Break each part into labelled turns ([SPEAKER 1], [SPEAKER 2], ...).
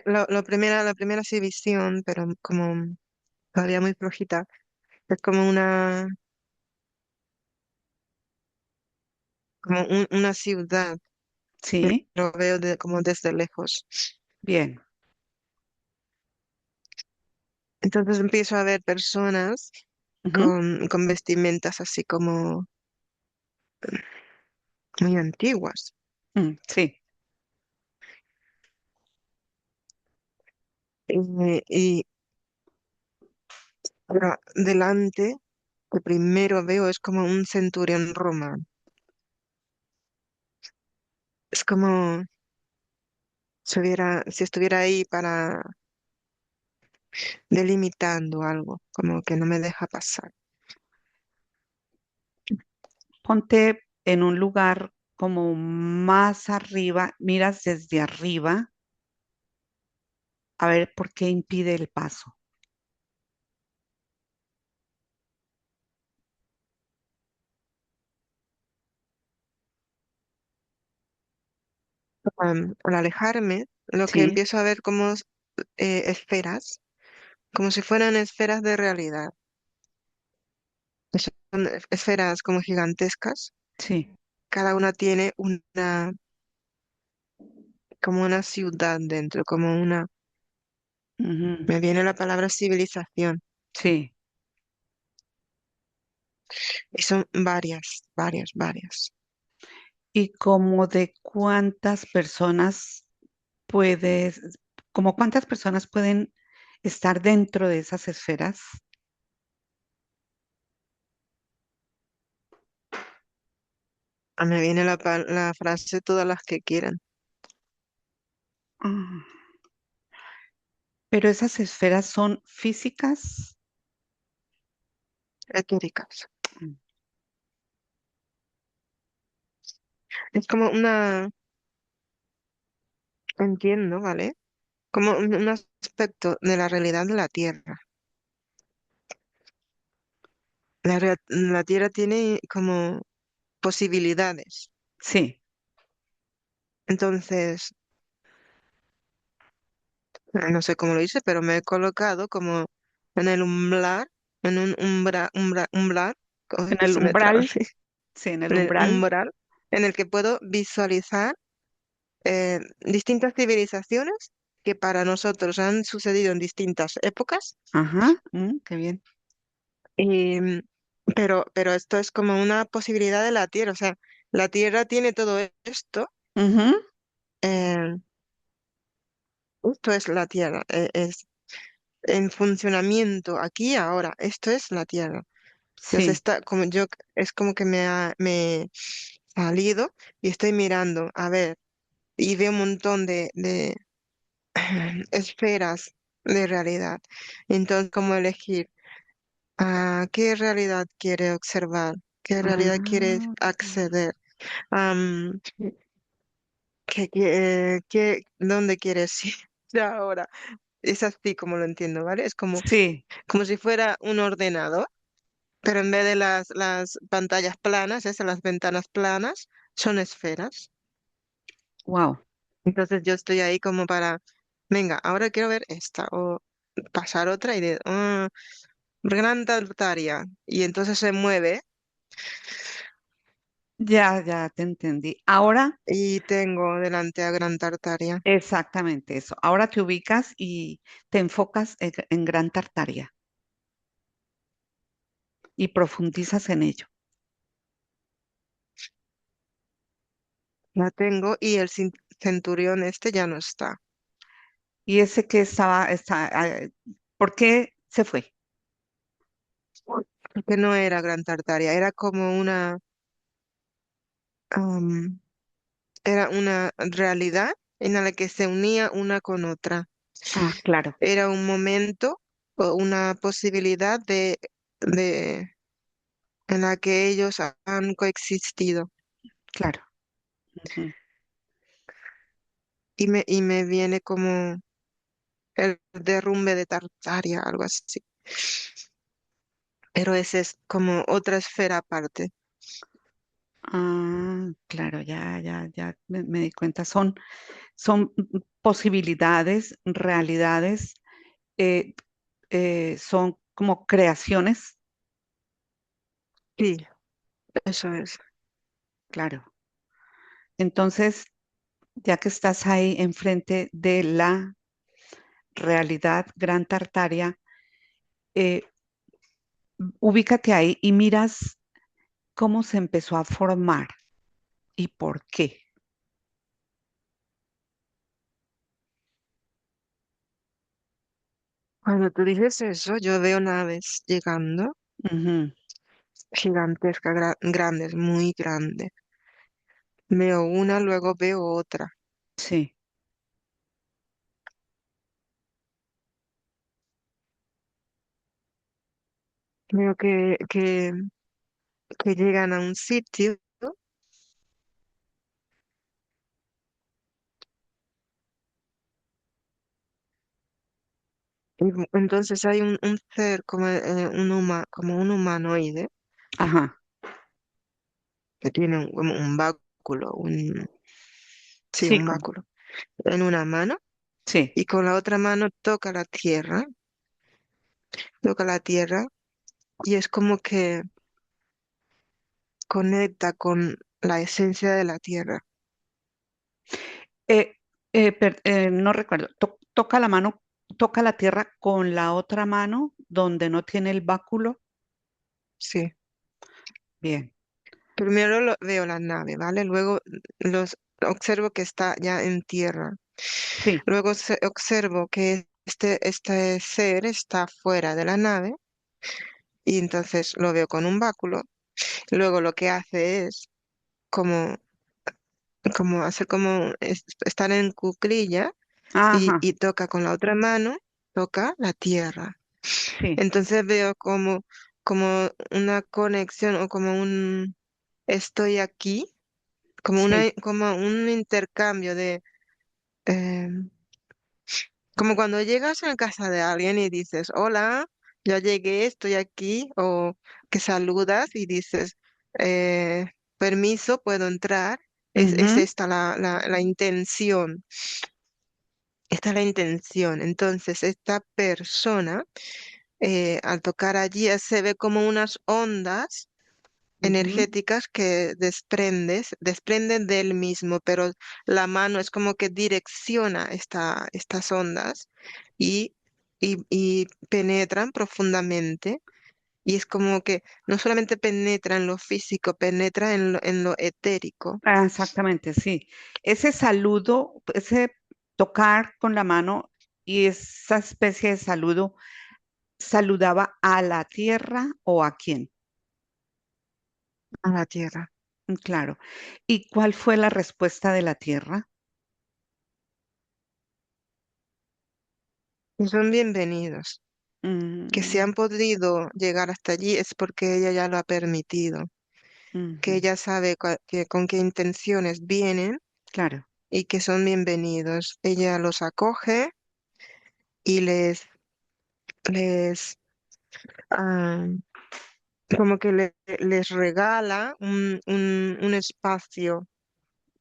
[SPEAKER 1] La primera sí visión, pero como todavía muy flojita, es como una ciudad,
[SPEAKER 2] Sí,
[SPEAKER 1] lo veo como desde lejos.
[SPEAKER 2] bien.
[SPEAKER 1] Entonces empiezo a ver personas
[SPEAKER 2] Ujú,
[SPEAKER 1] con vestimentas así como muy antiguas.
[SPEAKER 2] sí,
[SPEAKER 1] Y ahora, delante, lo primero veo es como un centurión romano. Es como si estuviera ahí para delimitando algo, como que no me deja pasar.
[SPEAKER 2] ponte en un lugar como más arriba, miras desde arriba a ver por qué impide el paso.
[SPEAKER 1] Al alejarme, lo que
[SPEAKER 2] Sí,
[SPEAKER 1] empiezo a ver como esferas, como si fueran esferas de realidad. Son esferas como gigantescas.
[SPEAKER 2] sí.
[SPEAKER 1] Cada una tiene como una ciudad dentro,
[SPEAKER 2] Ujú,
[SPEAKER 1] me viene la palabra civilización.
[SPEAKER 2] sí.
[SPEAKER 1] Y son varias, varias, varias.
[SPEAKER 2] ¿Y como de cuántas personas puedes, como cuántas personas pueden estar dentro de esas esferas?
[SPEAKER 1] Me viene la frase todas las que quieran,
[SPEAKER 2] Ah, pero esas esferas son físicas.
[SPEAKER 1] etéricas.
[SPEAKER 2] Mm,
[SPEAKER 1] Es como entiendo, ¿vale? Como un aspecto de la realidad de la Tierra. La Tierra tiene como posibilidades.
[SPEAKER 2] sí,
[SPEAKER 1] Entonces, no sé cómo lo hice, pero me he colocado como en el umbral, en un umbral,
[SPEAKER 2] en
[SPEAKER 1] ay, que
[SPEAKER 2] el
[SPEAKER 1] se me traba,
[SPEAKER 2] umbral, sí, en el
[SPEAKER 1] en el
[SPEAKER 2] umbral.
[SPEAKER 1] umbral, en el que puedo visualizar distintas civilizaciones que para nosotros han sucedido en distintas épocas,
[SPEAKER 2] Ajá, qué bien.
[SPEAKER 1] y, pero esto es como una posibilidad de la Tierra, o sea, la Tierra tiene todo esto,
[SPEAKER 2] Ujú,
[SPEAKER 1] eh, esto es la Tierra, es en funcionamiento aquí y ahora, esto es la Tierra. Entonces
[SPEAKER 2] sí,
[SPEAKER 1] está como yo, es como que me he salido y estoy mirando, a ver, y veo un montón de esferas de realidad. Entonces, ¿cómo elegir? ¿Qué realidad quiere observar? ¿Qué realidad quiere
[SPEAKER 2] ah,
[SPEAKER 1] acceder? Am, ¿Dónde quieres ir ahora? Es así como lo entiendo, ¿vale? Es
[SPEAKER 2] sí,
[SPEAKER 1] como si fuera un ordenador, pero en vez de las pantallas planas, esas, las ventanas planas, son esferas.
[SPEAKER 2] wow,
[SPEAKER 1] Entonces yo estoy ahí como para, venga, ahora quiero ver esta, o pasar otra y de, Gran Tartaria. Y entonces se mueve
[SPEAKER 2] ya, ya te entendí. Ahora,
[SPEAKER 1] y tengo delante a Gran Tartaria.
[SPEAKER 2] exactamente eso. Ahora te ubicas y te enfocas en Gran Tartaria y profundizas en ello.
[SPEAKER 1] La tengo y el centurión este ya no está.
[SPEAKER 2] Y ese que ¿por qué se fue?
[SPEAKER 1] Porque no era Gran Tartaria, era como am, era una realidad en la que se unía una con otra.
[SPEAKER 2] Ah, claro,
[SPEAKER 1] Era un momento o una posibilidad de en la que ellos han coexistido.
[SPEAKER 2] claro. Ujú.
[SPEAKER 1] Y me viene como el derrumbe de Tartaria, algo así. Pero ese es como otra esfera aparte.
[SPEAKER 2] Ah, claro, ya me di cuenta. Son posibilidades, realidades, eh, son como creaciones,
[SPEAKER 1] Sí, eso es.
[SPEAKER 2] claro. Entonces, ya que estás ahí enfrente de la realidad Gran Tartaria, eh, ubícate ahí y miras cómo se empezó a formar y por qué.
[SPEAKER 1] Cuando tú dices eso, yo veo naves llegando,
[SPEAKER 2] Ujú,
[SPEAKER 1] gigantescas, grandes, muy grandes. Veo una, luego veo otra.
[SPEAKER 2] sí.
[SPEAKER 1] Veo que llegan a un sitio y entonces hay un ser como, como un humanoide
[SPEAKER 2] Ajá,
[SPEAKER 1] que tiene como un báculo, sí,
[SPEAKER 2] sí,
[SPEAKER 1] un báculo en una mano
[SPEAKER 2] sí.
[SPEAKER 1] y con la otra mano toca la tierra y es como que conecta con la esencia de la tierra.
[SPEAKER 2] No recuerdo. Toca la mano, toca la tierra con la otra mano donde no tiene el báculo.
[SPEAKER 1] Sí.
[SPEAKER 2] Bien,
[SPEAKER 1] Primero veo la nave, ¿vale? Luego los observo que está ya en tierra.
[SPEAKER 2] sí.
[SPEAKER 1] Luego observo que este ser está fuera de la nave y entonces lo veo con un báculo. Luego lo que hace es como, como hacer como estar en cuclilla
[SPEAKER 2] Ajá,
[SPEAKER 1] y toca con la otra mano, toca la tierra.
[SPEAKER 2] sí.
[SPEAKER 1] Entonces veo como una conexión o como un estoy aquí,
[SPEAKER 2] Sí.
[SPEAKER 1] como un intercambio de eh, como cuando llegas a casa de alguien y dices, hola, ya llegué, estoy aquí, o que saludas y dices, permiso, puedo entrar. Es
[SPEAKER 2] Ujú,
[SPEAKER 1] esta la intención, esta es la intención. Entonces, esta persona, al tocar allí, se ve como unas ondas
[SPEAKER 2] ujú.
[SPEAKER 1] energéticas que desprenden del mismo, pero la mano es como que direcciona estas ondas y, y penetran profundamente. Y es como que no solamente penetra en lo físico, penetra en lo etérico.
[SPEAKER 2] Ah, exactamente, sí. Ese saludo, ese tocar con la mano y esa especie de saludo, ¿saludaba a la tierra o a quién?
[SPEAKER 1] A la tierra.
[SPEAKER 2] Claro. ¿Y cuál fue la respuesta de la tierra?
[SPEAKER 1] Y son bienvenidos. Que si
[SPEAKER 2] Mm,
[SPEAKER 1] han podido llegar hasta allí es porque ella ya lo ha permitido, que
[SPEAKER 2] ujú,
[SPEAKER 1] ella sabe con qué intenciones vienen
[SPEAKER 2] claro.
[SPEAKER 1] y que son bienvenidos. Ella los acoge y les ah, como que les regala un espacio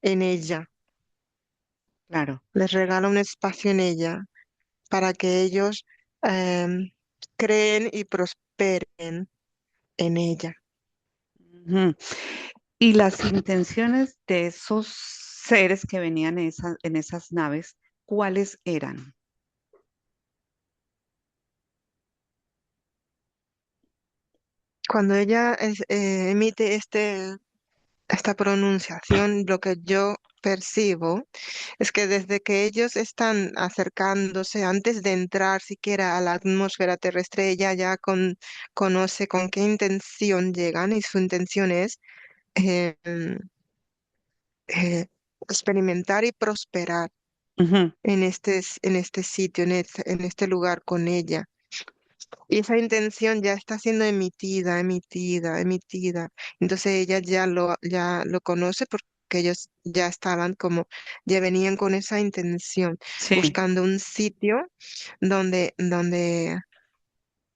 [SPEAKER 1] en ella,
[SPEAKER 2] Claro.
[SPEAKER 1] les regala un espacio en ella para que ellos em, creen y prosperen en ella.
[SPEAKER 2] Ujú. Y las intenciones de esos seres que venían en esas naves, ¿cuáles eran?
[SPEAKER 1] Cuando ella emite esta pronunciación, lo que yo percibo es que desde que ellos están acercándose, antes de entrar siquiera a la atmósfera terrestre, ella ya conoce con qué intención llegan y su intención es eh, eh, experimentar y prosperar
[SPEAKER 2] Ujú,
[SPEAKER 1] en este sitio, en este lugar con ella. Y esa intención ya está siendo emitida. Entonces ella ya lo conoce porque ellos ya estaban como, ya venían con esa intención,
[SPEAKER 2] sí.
[SPEAKER 1] buscando un sitio donde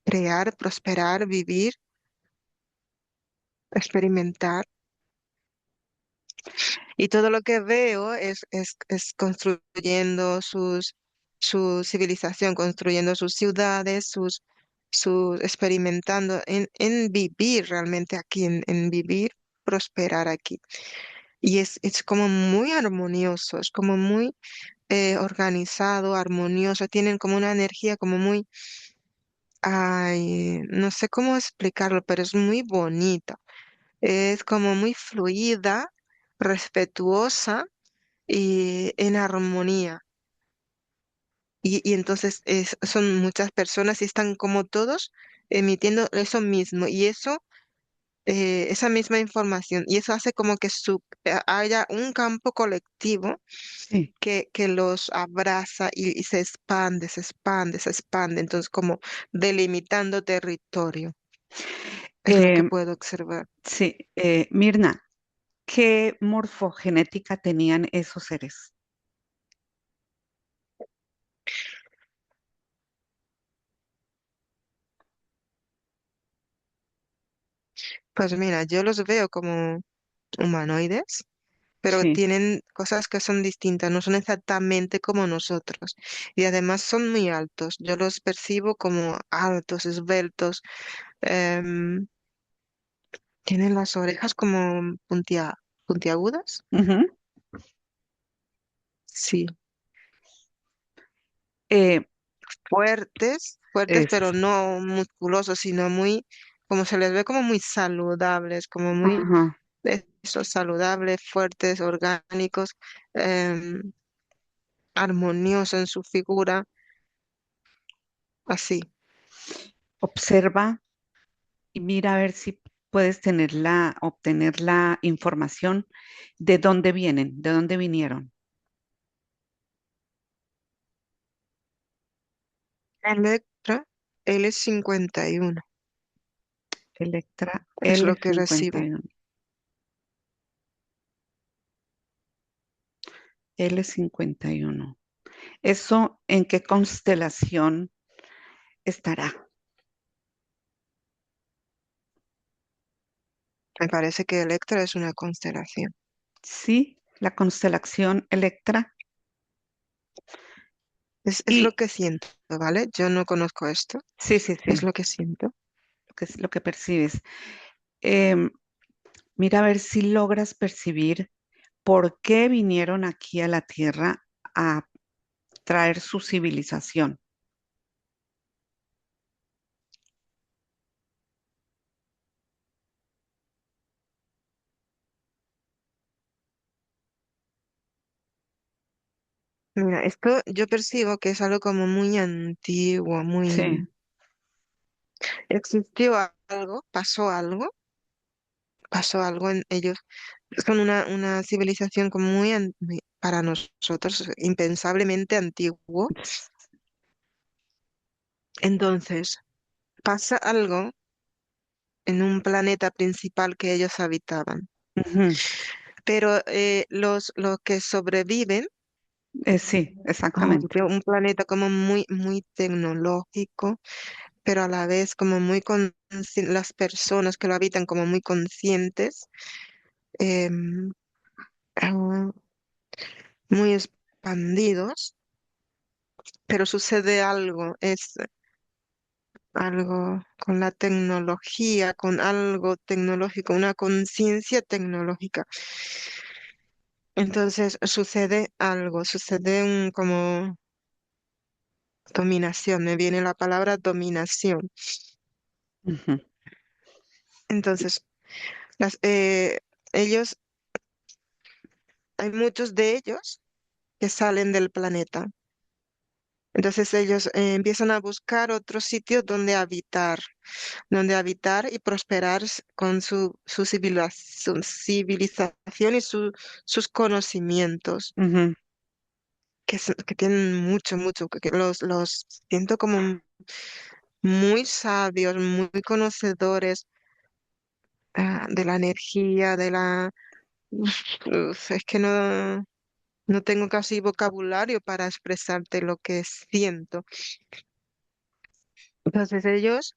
[SPEAKER 1] crear, prosperar, vivir, experimentar. Y todo lo que veo es construyendo su civilización, construyendo sus ciudades, experimentando en vivir realmente aquí, en vivir, prosperar aquí. Y es como muy armonioso, es como muy organizado, armonioso, tienen como una energía como muy, ay, no sé cómo explicarlo, pero es muy bonita, es como muy fluida, respetuosa y en armonía. Y entonces son muchas personas y están como todos emitiendo eso mismo y eso, esa misma información. Y eso hace como que haya un campo colectivo
[SPEAKER 2] Sí.
[SPEAKER 1] que los abraza y se expande, se expande, se expande. Entonces como delimitando territorio. Es lo
[SPEAKER 2] Eh,
[SPEAKER 1] que puedo observar.
[SPEAKER 2] sí, Mirna, ¿qué morfogenética tenían esos seres?
[SPEAKER 1] Pues mira, yo los veo como humanoides, pero
[SPEAKER 2] Sí.
[SPEAKER 1] tienen cosas que son distintas, no son exactamente como nosotros. Y además son muy altos. Yo los percibo como altos, esbeltos. em, Tienen las orejas como puntiagudas.
[SPEAKER 2] Ujú.
[SPEAKER 1] Sí,
[SPEAKER 2] Eh,
[SPEAKER 1] fuertes, fuertes,
[SPEAKER 2] es,
[SPEAKER 1] pero no musculosos, sino muy, como se les ve como muy saludables, como muy
[SPEAKER 2] ajá.
[SPEAKER 1] esos saludables, fuertes, orgánicos, armoniosos en su figura, así.
[SPEAKER 2] Observa y mira a ver si puedes obtener la información de dónde vienen, de dónde vinieron.
[SPEAKER 1] Electra L51
[SPEAKER 2] Electra
[SPEAKER 1] es
[SPEAKER 2] l
[SPEAKER 1] lo que
[SPEAKER 2] cincuenta
[SPEAKER 1] recibo.
[SPEAKER 2] y uno L51. ¿Eso en qué constelación estará?
[SPEAKER 1] Me parece que Electra es una constelación.
[SPEAKER 2] Sí, la constelación Electra.
[SPEAKER 1] Es lo
[SPEAKER 2] Y
[SPEAKER 1] que siento, ¿vale? Yo no conozco esto,
[SPEAKER 2] sí, sí,
[SPEAKER 1] es
[SPEAKER 2] sí,
[SPEAKER 1] lo que siento.
[SPEAKER 2] lo que es lo que percibes. Em, Mira a ver si logras percibir por qué vinieron aquí a la Tierra a traer su civilización.
[SPEAKER 1] Mira, esto yo percibo que es algo como muy antiguo,
[SPEAKER 2] Sí.
[SPEAKER 1] muy... Existió algo, pasó algo en ellos. Son una civilización como para nosotros, impensablemente antiguo. Entonces, pasa algo en un planeta principal que ellos habitaban.
[SPEAKER 2] Ujú.
[SPEAKER 1] Pero los que sobreviven,
[SPEAKER 2] Sí,
[SPEAKER 1] como
[SPEAKER 2] exactamente.
[SPEAKER 1] que un planeta como muy, muy tecnológico, pero a la vez como las personas que lo habitan como muy conscientes, em, ah, muy expandidos, pero sucede algo, es algo con la tecnología, con algo tecnológico, una conciencia tecnológica. Entonces sucede algo, sucede como dominación, me viene la palabra dominación.
[SPEAKER 2] Ujú,
[SPEAKER 1] Entonces, las, ellos, hay muchos de ellos que salen del planeta. Entonces ellos empiezan a buscar otros sitios donde habitar y prosperar con su civilización y sus conocimientos,
[SPEAKER 2] ujú,
[SPEAKER 1] que tienen mucho, mucho, que los siento como muy sabios, muy conocedores de la energía, es que no tengo casi vocabulario para expresarte lo que siento. Entonces ellos,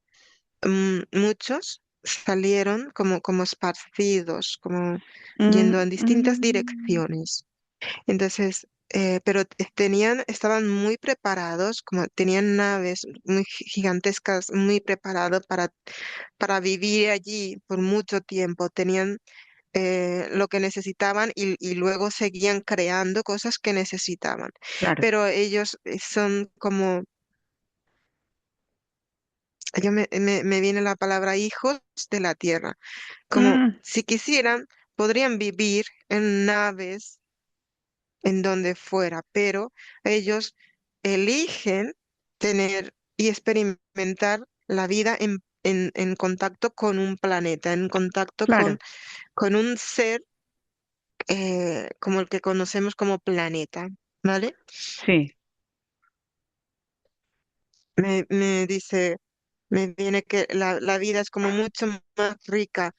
[SPEAKER 1] muchos. salieron como esparcidos, como
[SPEAKER 2] Mm,
[SPEAKER 1] yendo en distintas
[SPEAKER 2] mm,
[SPEAKER 1] direcciones. Entonces, pero estaban muy preparados, como tenían naves muy gigantescas, muy preparados para vivir allí por mucho tiempo. Tenían lo que necesitaban y luego seguían creando cosas que necesitaban.
[SPEAKER 2] claro.
[SPEAKER 1] Pero ellos son como, me viene la palabra hijos de la tierra. Como
[SPEAKER 2] Mm,
[SPEAKER 1] si quisieran, podrían vivir en naves en donde fuera, pero ellos eligen tener y experimentar la vida en contacto con un planeta, en contacto
[SPEAKER 2] claro,
[SPEAKER 1] con un ser como el que conocemos como planeta, ¿vale?
[SPEAKER 2] sí,
[SPEAKER 1] Me dice, me viene que la vida es como mucho más rica,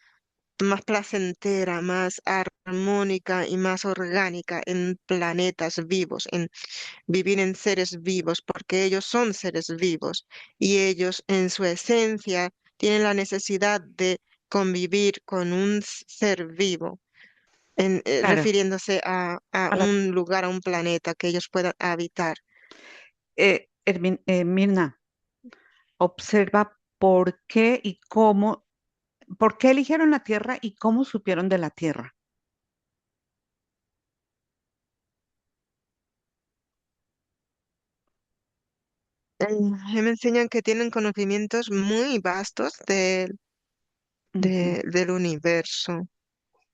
[SPEAKER 1] más placentera, más armónica y más orgánica en planetas vivos, en vivir en seres vivos, porque ellos son seres vivos y ellos en su esencia tienen la necesidad de convivir con un ser vivo,
[SPEAKER 2] claro.
[SPEAKER 1] refiriéndose a
[SPEAKER 2] A la,
[SPEAKER 1] un lugar, a un planeta que ellos puedan habitar.
[SPEAKER 2] Mirna, observa por qué y cómo, por qué eligieron la Tierra y cómo supieron de la Tierra.
[SPEAKER 1] Me enseñan que tienen conocimientos muy vastos
[SPEAKER 2] Ujú,
[SPEAKER 1] del universo.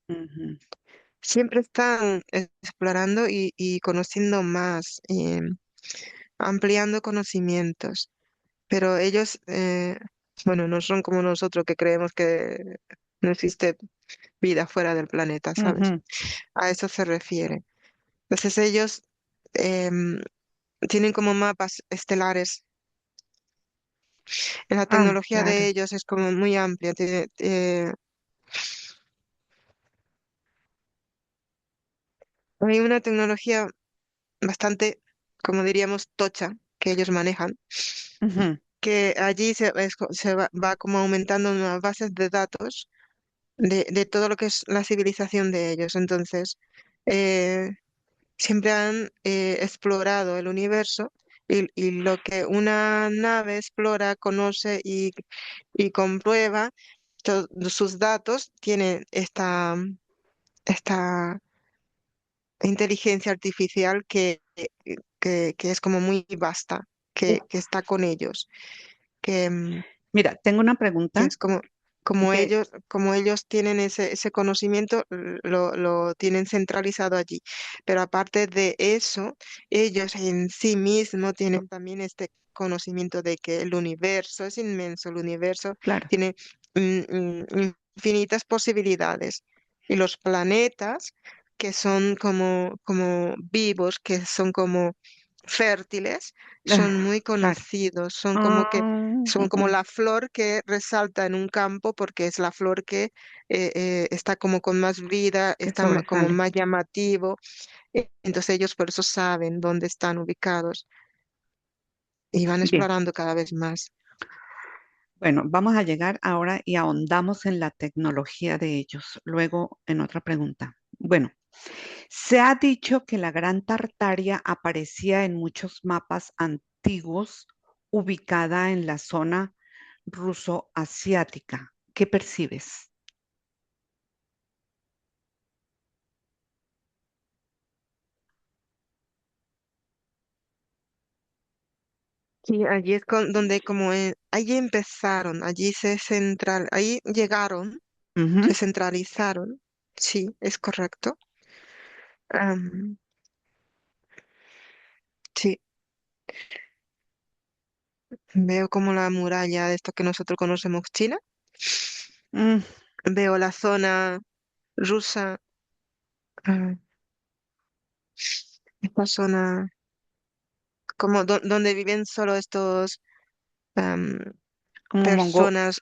[SPEAKER 2] ujú,
[SPEAKER 1] Siempre están explorando y conociendo más, ampliando conocimientos. Pero ellos, bueno, no son como nosotros que creemos que no existe vida fuera del planeta, ¿sabes?
[SPEAKER 2] ujú.
[SPEAKER 1] A eso se refiere. Entonces ellos em, tienen como mapas estelares. La
[SPEAKER 2] Ah,
[SPEAKER 1] tecnología de
[SPEAKER 2] claro.
[SPEAKER 1] ellos es como muy amplia. Hay una tecnología bastante, como diríamos, tocha que ellos manejan,
[SPEAKER 2] Ujú,
[SPEAKER 1] que allí se va como aumentando unas bases de datos de todo lo que es la civilización de ellos. Entonces, eh, siempre han explorado el universo y lo que una nave explora, conoce y comprueba, todos sus datos tienen esta inteligencia artificial que es como muy vasta,
[SPEAKER 2] Uh,
[SPEAKER 1] que está con ellos, que,
[SPEAKER 2] Mira, tengo una
[SPEAKER 1] que
[SPEAKER 2] pregunta
[SPEAKER 1] es
[SPEAKER 2] de,
[SPEAKER 1] como ellos tienen ese conocimiento, lo tienen centralizado allí. Pero aparte de eso, ellos en sí mismos tienen también este conocimiento de que el universo es inmenso, el universo
[SPEAKER 2] claro,
[SPEAKER 1] tiene infinitas posibilidades. Y los planetas, que son como vivos, que son como fértiles, son muy
[SPEAKER 2] claro.
[SPEAKER 1] conocidos,
[SPEAKER 2] Ah,
[SPEAKER 1] son como
[SPEAKER 2] ujú,
[SPEAKER 1] la flor que resalta en un campo porque es la flor que está como con más vida,
[SPEAKER 2] que
[SPEAKER 1] está como
[SPEAKER 2] sobresale.
[SPEAKER 1] más llamativo. Entonces ellos por eso saben dónde están ubicados y van
[SPEAKER 2] Bien,
[SPEAKER 1] explorando cada vez más.
[SPEAKER 2] bueno, vamos a llegar ahora y ahondamos en la tecnología de ellos. Luego, en otra pregunta. Bueno, se ha dicho que la Gran Tartaria aparecía en muchos mapas antiguos, ubicada en la zona ruso-asiática. ¿Qué percibes?
[SPEAKER 1] Sí, allí es donde como allí empezaron, ahí llegaron,
[SPEAKER 2] Ujú.
[SPEAKER 1] se centralizaron. Sí, es correcto. Am, sí, veo como la muralla de esto que nosotros conocemos China.
[SPEAKER 2] Mm,
[SPEAKER 1] Veo la zona rusa, ah, esta zona como donde viven solo estos am,
[SPEAKER 2] como
[SPEAKER 1] personas,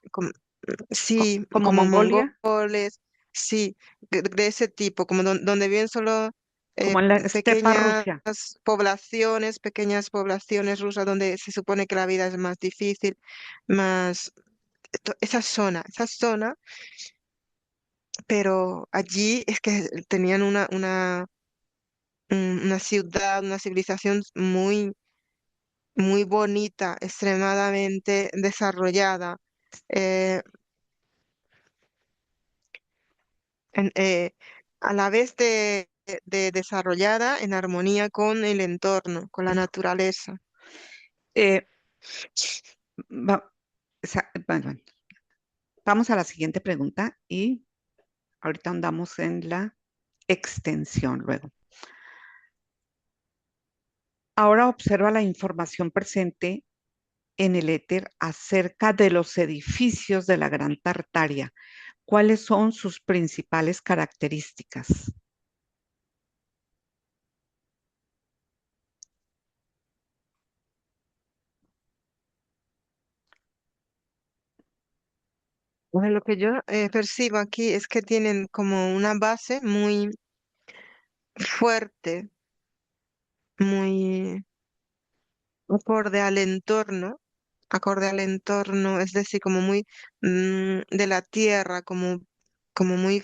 [SPEAKER 1] sí,
[SPEAKER 2] como
[SPEAKER 1] como
[SPEAKER 2] Mongolia,
[SPEAKER 1] mongoles, sí, de ese tipo, como donde viven solo
[SPEAKER 2] como en la estepa
[SPEAKER 1] pequeñas
[SPEAKER 2] Rusia.
[SPEAKER 1] pequeñas poblaciones rusas donde se supone que la vida es más difícil, más, esa zona, pero allí es que tenían una ciudad, una civilización muy, muy bonita, extremadamente desarrollada, eh, en- eh, a la vez de desarrollada en armonía con el entorno, con la naturaleza.
[SPEAKER 2] Eh, va- bueno, vamos a la siguiente pregunta y ahorita andamos en la extensión luego. Ahora observa la información presente en el éter acerca de los edificios de la Gran Tartaria. ¿Cuáles son sus principales características?
[SPEAKER 1] Bueno, lo que yo percibo aquí es que tienen como una base muy fuerte, muy acorde al entorno, es decir, como muy de la tierra, como muy,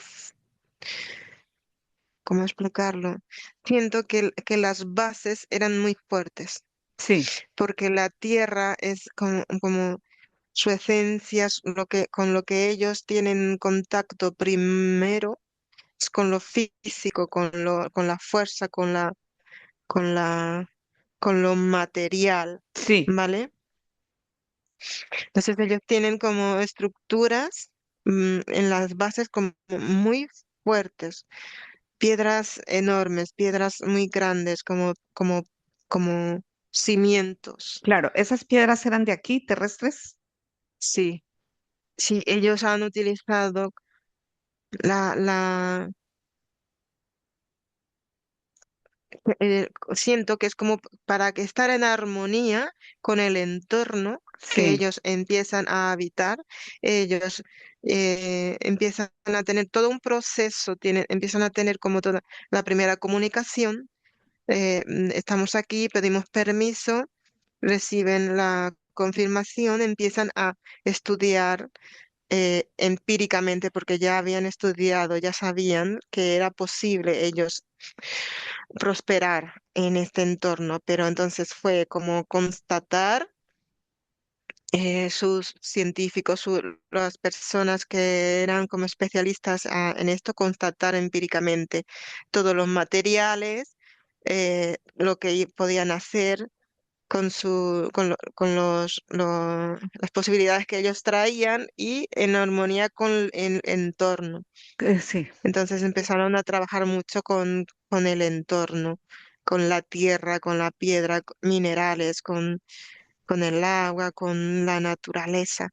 [SPEAKER 1] ¿cómo explicarlo? Siento que las bases eran muy fuertes,
[SPEAKER 2] Sí,
[SPEAKER 1] porque la tierra es como su esencia, con lo que ellos tienen contacto primero es con lo físico, con la fuerza, con la, con lo material,
[SPEAKER 2] sí,
[SPEAKER 1] ¿vale? Entonces ellos tienen como estructuras en las bases como muy fuertes, piedras enormes, piedras muy grandes, como cimientos.
[SPEAKER 2] claro. ¿Esas piedras eran de aquí, terrestres?
[SPEAKER 1] Sí, sí, ellos han utilizado la siento que es como para que estar en armonía con el entorno que
[SPEAKER 2] Sí,
[SPEAKER 1] ellos empiezan a habitar, ellos empiezan a tener todo un proceso, empiezan a tener como toda la primera comunicación. Estamos aquí, pedimos permiso, reciben la confirmación, empiezan a estudiar empíricamente porque ya habían estudiado, ya sabían que era posible ellos prosperar en este entorno, pero entonces fue como constatar sus científicos, las personas que eran como especialistas en esto, constatar empíricamente todos los materiales, lo que podían hacer las posibilidades que ellos traían y en armonía con el entorno.
[SPEAKER 2] sí.
[SPEAKER 1] Entonces empezaron a trabajar mucho con el entorno, con la tierra, con la piedra, minerales, con el agua, con la naturaleza.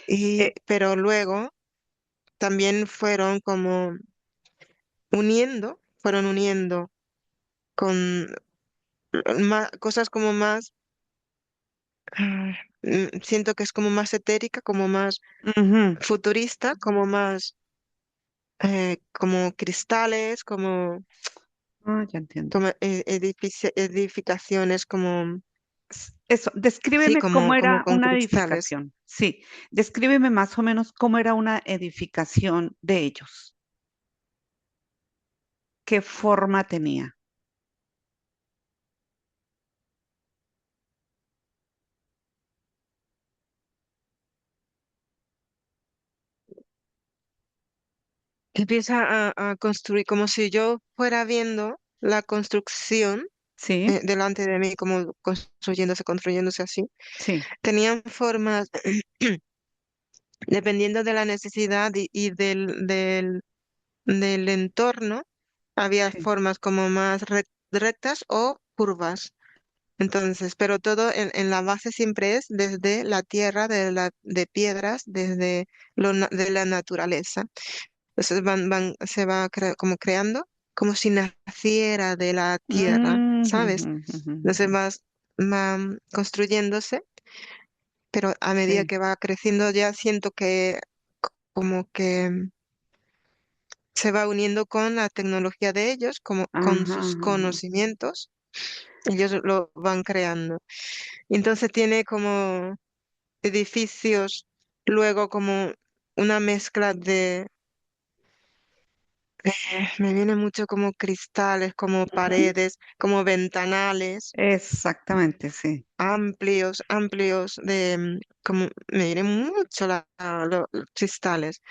[SPEAKER 2] Eh,
[SPEAKER 1] Pero luego también fueron uniendo con cosas como más, siento que es como más etérica, como más
[SPEAKER 2] ujú.
[SPEAKER 1] futurista, como más, como cristales,
[SPEAKER 2] Ah, ya entiendo.
[SPEAKER 1] como edificaciones, como,
[SPEAKER 2] Eso,
[SPEAKER 1] sí,
[SPEAKER 2] descríbeme cómo
[SPEAKER 1] como
[SPEAKER 2] era
[SPEAKER 1] con
[SPEAKER 2] una
[SPEAKER 1] cristales.
[SPEAKER 2] edificación. Sí, descríbeme más o menos cómo era una edificación de ellos. ¿Qué forma tenía?
[SPEAKER 1] Empieza a construir como si yo fuera viendo la construcción
[SPEAKER 2] Sí,
[SPEAKER 1] delante de mí, como construyéndose así.
[SPEAKER 2] sí,
[SPEAKER 1] Tenían formas, dependiendo de la necesidad y del entorno, había
[SPEAKER 2] sí.
[SPEAKER 1] formas como más rectas o curvas. Entonces, pero todo en la base siempre es desde la tierra, de piedras, desde de la naturaleza. Entonces se va como creando como si naciera de la tierra,
[SPEAKER 2] Mm,
[SPEAKER 1] ¿sabes?
[SPEAKER 2] ujú, ujú,
[SPEAKER 1] Entonces
[SPEAKER 2] ujú.
[SPEAKER 1] va construyéndose, pero a medida
[SPEAKER 2] Sí.
[SPEAKER 1] que va creciendo ya siento que como que se va uniendo con la tecnología de ellos, como con
[SPEAKER 2] Ajá,
[SPEAKER 1] sus
[SPEAKER 2] ajá, ajá.
[SPEAKER 1] conocimientos, ellos lo van creando. Entonces tiene como, edificios, luego como una mezcla de, me viene mucho como cristales, como
[SPEAKER 2] Ujú.
[SPEAKER 1] paredes, como ventanales,
[SPEAKER 2] Exactamente, sí.
[SPEAKER 1] amplios, amplios de, como, me viene mucho los cristales.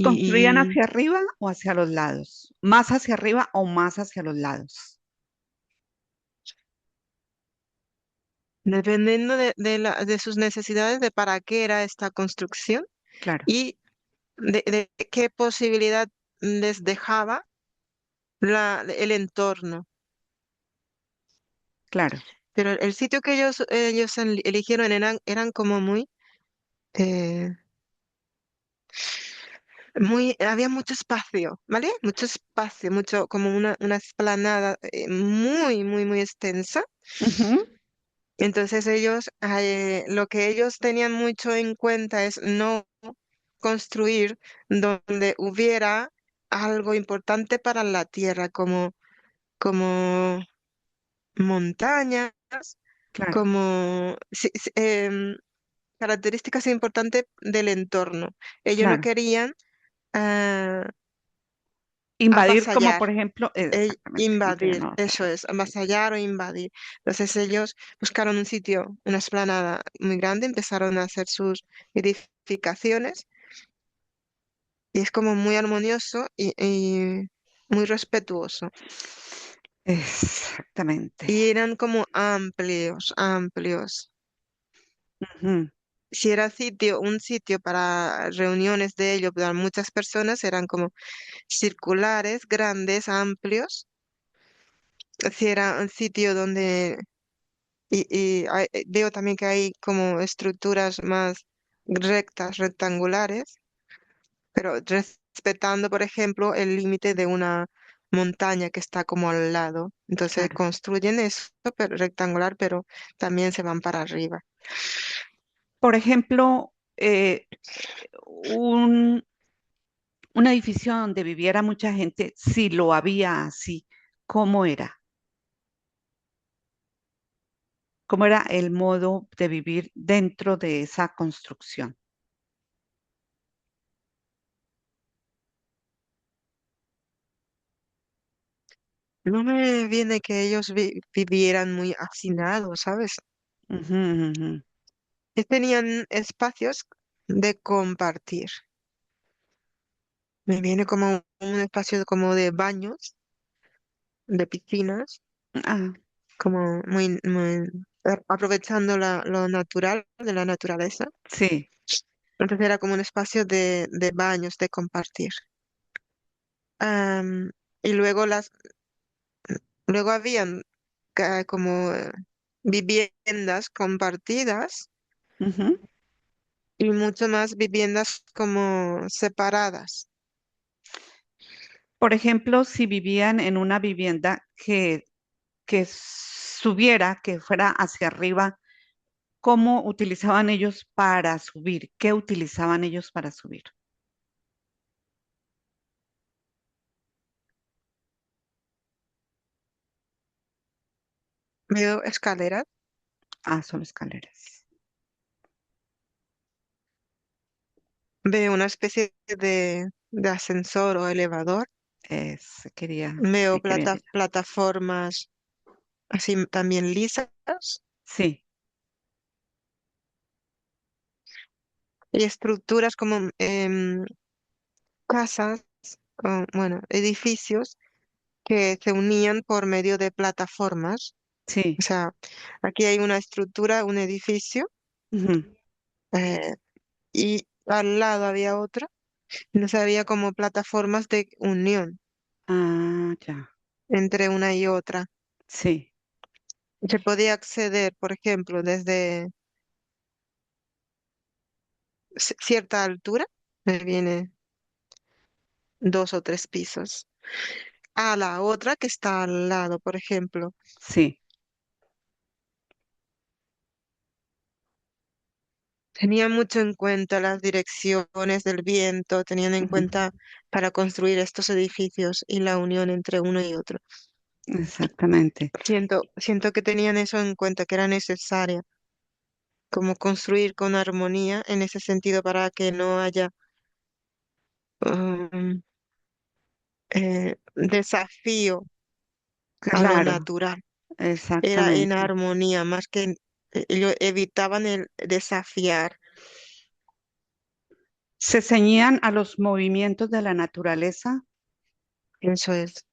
[SPEAKER 2] ¿Construían
[SPEAKER 1] Y
[SPEAKER 2] hacia arriba o hacia los lados? ¿Más hacia arriba o más hacia los lados?
[SPEAKER 1] dependiendo de sus necesidades, de para qué era esta construcción
[SPEAKER 2] Claro,
[SPEAKER 1] y de qué posibilidad les dejaba el entorno.
[SPEAKER 2] claro.
[SPEAKER 1] Pero el sitio que ellos eligieron eran como muy, eh, había mucho espacio, ¿vale? Mucho espacio, mucho, como una explanada muy, muy, muy extensa.
[SPEAKER 2] Ujú.
[SPEAKER 1] Entonces ellos, lo que ellos tenían mucho en cuenta es no construir donde hubiera algo importante para la tierra, como montañas,
[SPEAKER 2] Claro,
[SPEAKER 1] como características importantes del entorno. Ellos no
[SPEAKER 2] claro.
[SPEAKER 1] querían
[SPEAKER 2] Invadir como
[SPEAKER 1] avasallar,
[SPEAKER 2] por ejemplo, exactamente, no querían
[SPEAKER 1] invadir, eso
[SPEAKER 2] avasallar.
[SPEAKER 1] es, avasallar o invadir. Entonces ellos buscaron un sitio, una explanada muy grande, empezaron a hacer sus edificaciones y es como muy armonioso y muy respetuoso.
[SPEAKER 2] Exactamente.
[SPEAKER 1] Y eran como amplios, amplios.
[SPEAKER 2] Ujú.
[SPEAKER 1] Si era un sitio para reuniones de ellos, para muchas personas, eran como circulares, grandes, amplios. Si era un sitio donde, veo también que hay como estructuras más rectas, rectangulares, pero respetando, por ejemplo, el límite de una montaña que está como al lado. Entonces
[SPEAKER 2] Claro.
[SPEAKER 1] construyen eso, pero rectangular, pero también se van para arriba.
[SPEAKER 2] Por ejemplo, un edificio donde viviera mucha gente, si lo había así, ¿cómo era? ¿Cómo era el modo de vivir dentro de esa construcción?
[SPEAKER 1] No me viene que ellos vivieran muy hacinados, ¿sabes?
[SPEAKER 2] Ujú, ujú.
[SPEAKER 1] Y tenían espacios de compartir. Me viene como un espacio como de baños, de piscinas,
[SPEAKER 2] Ah,
[SPEAKER 1] como aprovechando lo natural de la naturaleza.
[SPEAKER 2] sí.
[SPEAKER 1] Entonces era como un espacio de baños, de compartir. Am, y luego habían como viviendas compartidas
[SPEAKER 2] Ujú.
[SPEAKER 1] y mucho más viviendas como separadas.
[SPEAKER 2] Por ejemplo, si vivían en una vivienda que subiera, que fuera hacia arriba, ¿cómo utilizaban ellos para subir? ¿Qué utilizaban ellos para subir?
[SPEAKER 1] Veo escaleras,
[SPEAKER 2] Ah, son escaleras.
[SPEAKER 1] veo una especie de ascensor o elevador,
[SPEAKER 2] Sí,
[SPEAKER 1] veo
[SPEAKER 2] quería llegar.
[SPEAKER 1] plataformas así también lisas
[SPEAKER 2] Sí.
[SPEAKER 1] y estructuras como casas, o, bueno, edificios que se unían por medio de plataformas. O
[SPEAKER 2] Sí.
[SPEAKER 1] sea, aquí hay una estructura, un edificio,
[SPEAKER 2] Ujú.
[SPEAKER 1] eh, y al lado había otra. Entonces había como plataformas de unión
[SPEAKER 2] Ah, ya.
[SPEAKER 1] entre una y otra.
[SPEAKER 2] Sí.
[SPEAKER 1] Se podía acceder, por ejemplo, desde cierta altura, me viene 2 o 3 pisos, a la otra que está al lado, por ejemplo.
[SPEAKER 2] Sí.
[SPEAKER 1] Tenían mucho en cuenta las direcciones del viento, tenían en
[SPEAKER 2] Ujú.
[SPEAKER 1] cuenta para construir estos edificios y la unión entre uno y otro.
[SPEAKER 2] Exactamente.
[SPEAKER 1] Siento que tenían eso en cuenta, que era necesaria. como construir con armonía en ese sentido para que no haya um, desafío a lo
[SPEAKER 2] Claro,
[SPEAKER 1] natural. Era en
[SPEAKER 2] exactamente.
[SPEAKER 1] armonía, más que ellos evitaban el desafiar.
[SPEAKER 2] Se ceñían a los movimientos de la naturaleza.
[SPEAKER 1] Eso es.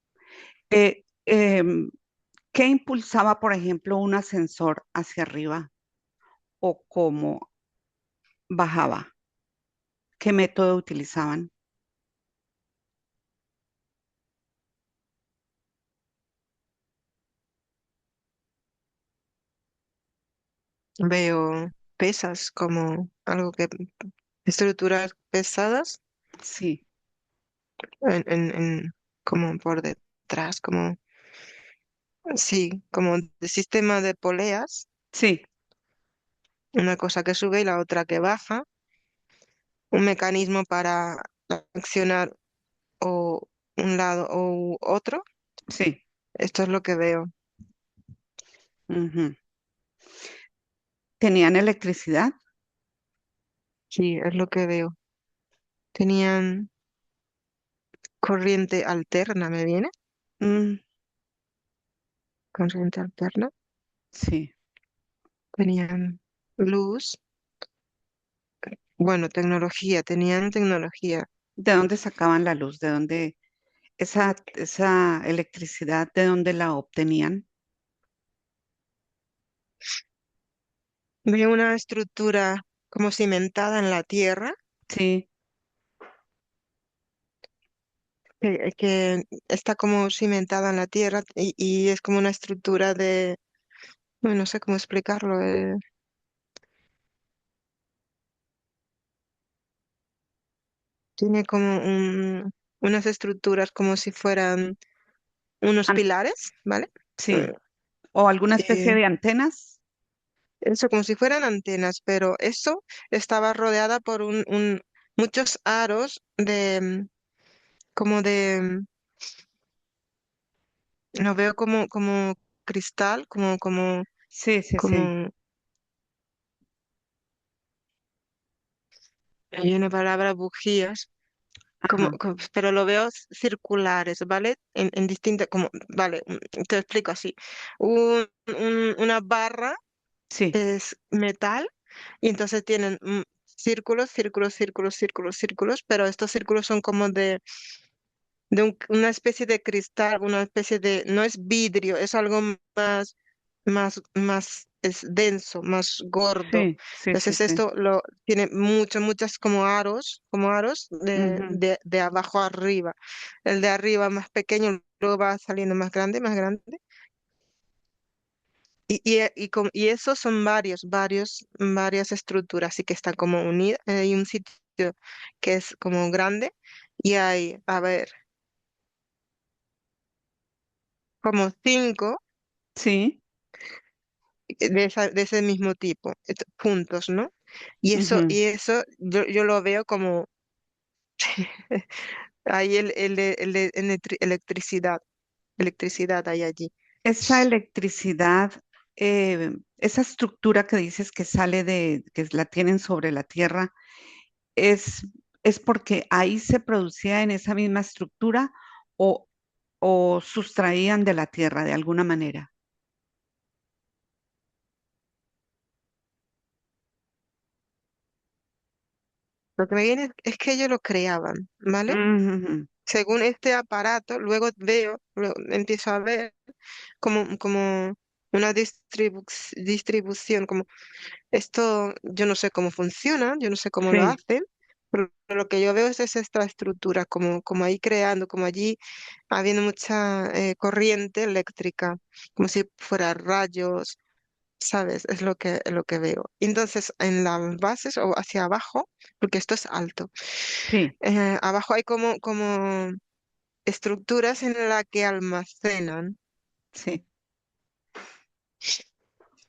[SPEAKER 2] Eh, em, ¿Qué impulsaba, por ejemplo, un ascensor hacia arriba o cómo bajaba? ¿Qué método utilizaban?
[SPEAKER 1] Veo pesas como algo que, estructuras pesadas
[SPEAKER 2] Sí,
[SPEAKER 1] como por detrás, como, sí, como de sistema de poleas,
[SPEAKER 2] sí,
[SPEAKER 1] una cosa que sube y la otra que baja, un mecanismo para accionar o un lado o otro.
[SPEAKER 2] sí.
[SPEAKER 1] Esto es lo que veo.
[SPEAKER 2] Ujú. ¿Tenían electricidad?
[SPEAKER 1] Sí, es lo que veo. Tenían corriente alterna, ¿me viene?
[SPEAKER 2] Mm,
[SPEAKER 1] Corriente alterna.
[SPEAKER 2] sí.
[SPEAKER 1] Tenían luz. Bueno, tecnología, tenían tecnología.
[SPEAKER 2] ¿De dónde sacaban la luz? ¿De dónde esa electricidad, de dónde la obtenían?
[SPEAKER 1] Veo una estructura como cimentada en la tierra,
[SPEAKER 2] Sí,
[SPEAKER 1] que está como cimentada en la tierra y es como una estructura de, bueno, no sé cómo explicarlo. Tiene como unas estructuras como si fueran unos
[SPEAKER 2] an-
[SPEAKER 1] pilares, ¿vale?
[SPEAKER 2] sí.
[SPEAKER 1] Eh,
[SPEAKER 2] ¿O alguna especie
[SPEAKER 1] eh,
[SPEAKER 2] de antenas?
[SPEAKER 1] Eso, como si fueran antenas, pero eso estaba rodeada por muchos aros como lo veo como cristal,
[SPEAKER 2] Sí, sí, sí.
[SPEAKER 1] como, hay una palabra, bujías,
[SPEAKER 2] Ajá,
[SPEAKER 1] pero lo veo circulares, ¿vale? En distintas, vale, te lo explico así. Una barra
[SPEAKER 2] sí,
[SPEAKER 1] es metal y entonces tienen círculos, círculos, círculos, círculos, círculos, pero estos círculos son como de una especie de cristal, una especie de, no es vidrio, es algo más es denso, más gordo.
[SPEAKER 2] sí, sí, sí,
[SPEAKER 1] Entonces
[SPEAKER 2] sí.
[SPEAKER 1] esto lo tiene muchas como aros
[SPEAKER 2] Ujú.
[SPEAKER 1] de abajo a arriba. El de arriba más pequeño, luego va saliendo más grande, más grande. Y esos son varias estructuras, así que están como unidas. Hay un sitio que es como grande y hay, a ver, como cinco
[SPEAKER 2] Sí,
[SPEAKER 1] de ese mismo tipo, juntos, ¿no? Y eso,
[SPEAKER 2] ujú.
[SPEAKER 1] y eso yo lo veo como ahí electricidad hay allí.
[SPEAKER 2] Esa electricidad, esa estructura que dices que sale que la tienen sobre la tierra, ¿es, es porque ahí se producía en esa misma estructura o, o sustraían de la tierra de alguna manera?
[SPEAKER 1] Lo que me viene es que ellos lo creaban, ¿vale?
[SPEAKER 2] Ujú.
[SPEAKER 1] Según este aparato, luego empiezo a ver como una distribución, como esto, yo no sé cómo funciona, yo no sé cómo lo
[SPEAKER 2] Sí,
[SPEAKER 1] hacen, pero lo que yo veo es esta estructura, como ahí creando, como allí habiendo mucha corriente eléctrica, como si fuera rayos, ¿sabes? Es lo que veo. Entonces, en las bases o hacia abajo, porque esto es alto,
[SPEAKER 2] sí,
[SPEAKER 1] abajo hay como estructuras en las que almacenan.
[SPEAKER 2] sí,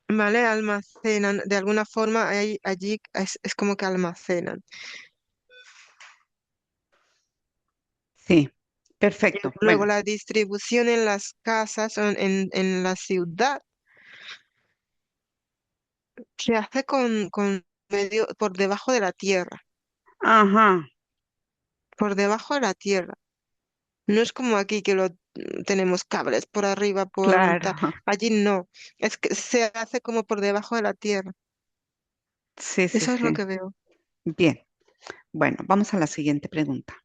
[SPEAKER 1] ¿Vale? Almacenan, de alguna forma allí es como que almacenan.
[SPEAKER 2] sí.
[SPEAKER 1] Y
[SPEAKER 2] Perfecto.
[SPEAKER 1] luego
[SPEAKER 2] Bueno,
[SPEAKER 1] la distribución en las casas o en la ciudad Se hace con medio, por debajo de la tierra,
[SPEAKER 2] Ajá,
[SPEAKER 1] por debajo de la tierra. No es como aquí que lo tenemos cables por arriba, por
[SPEAKER 2] claro.
[SPEAKER 1] allí no. Es que se hace como por debajo de la tierra.
[SPEAKER 2] Sí, sí,
[SPEAKER 1] Eso es lo
[SPEAKER 2] sí.
[SPEAKER 1] que veo.
[SPEAKER 2] Bien. Bueno, vamos a la siguiente pregunta.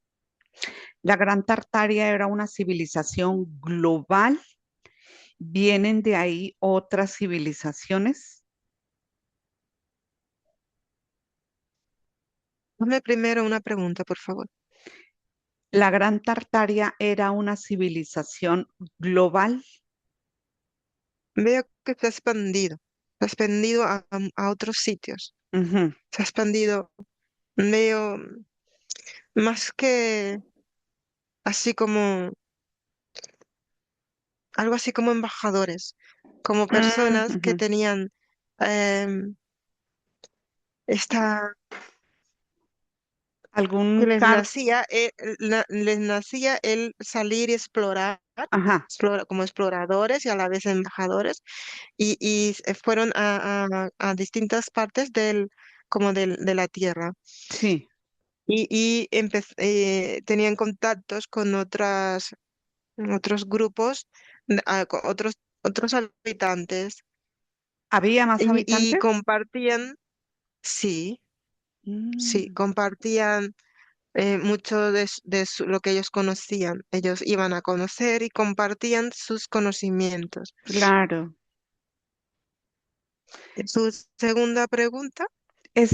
[SPEAKER 2] ¿La Gran Tartaria era una civilización global? ¿Vienen de ahí otras civilizaciones?
[SPEAKER 1] Dame primero una pregunta, por favor.
[SPEAKER 2] ¿La Gran Tartaria era una civilización global?
[SPEAKER 1] Veo que se ha expandido a otros sitios.
[SPEAKER 2] Ujú,
[SPEAKER 1] Se ha expandido, veo más que así como, algo así como embajadores, como personas que
[SPEAKER 2] ujú.
[SPEAKER 1] tenían em, esta, que
[SPEAKER 2] ¿Algún cargo?
[SPEAKER 1] les nacía el salir y explorar,
[SPEAKER 2] Ajá,
[SPEAKER 1] como exploradores y a la vez embajadores, y fueron a distintas partes como de la tierra.
[SPEAKER 2] sí.
[SPEAKER 1] Tenían contactos con otros grupos, con otros habitantes,
[SPEAKER 2] ¿Había más
[SPEAKER 1] y
[SPEAKER 2] habitantes?
[SPEAKER 1] compartían, sí, sí,
[SPEAKER 2] Mm,
[SPEAKER 1] compartían mucho lo que ellos conocían. Ellos iban a conocer y compartían sus conocimientos.
[SPEAKER 2] claro.
[SPEAKER 1] Su segunda pregunta,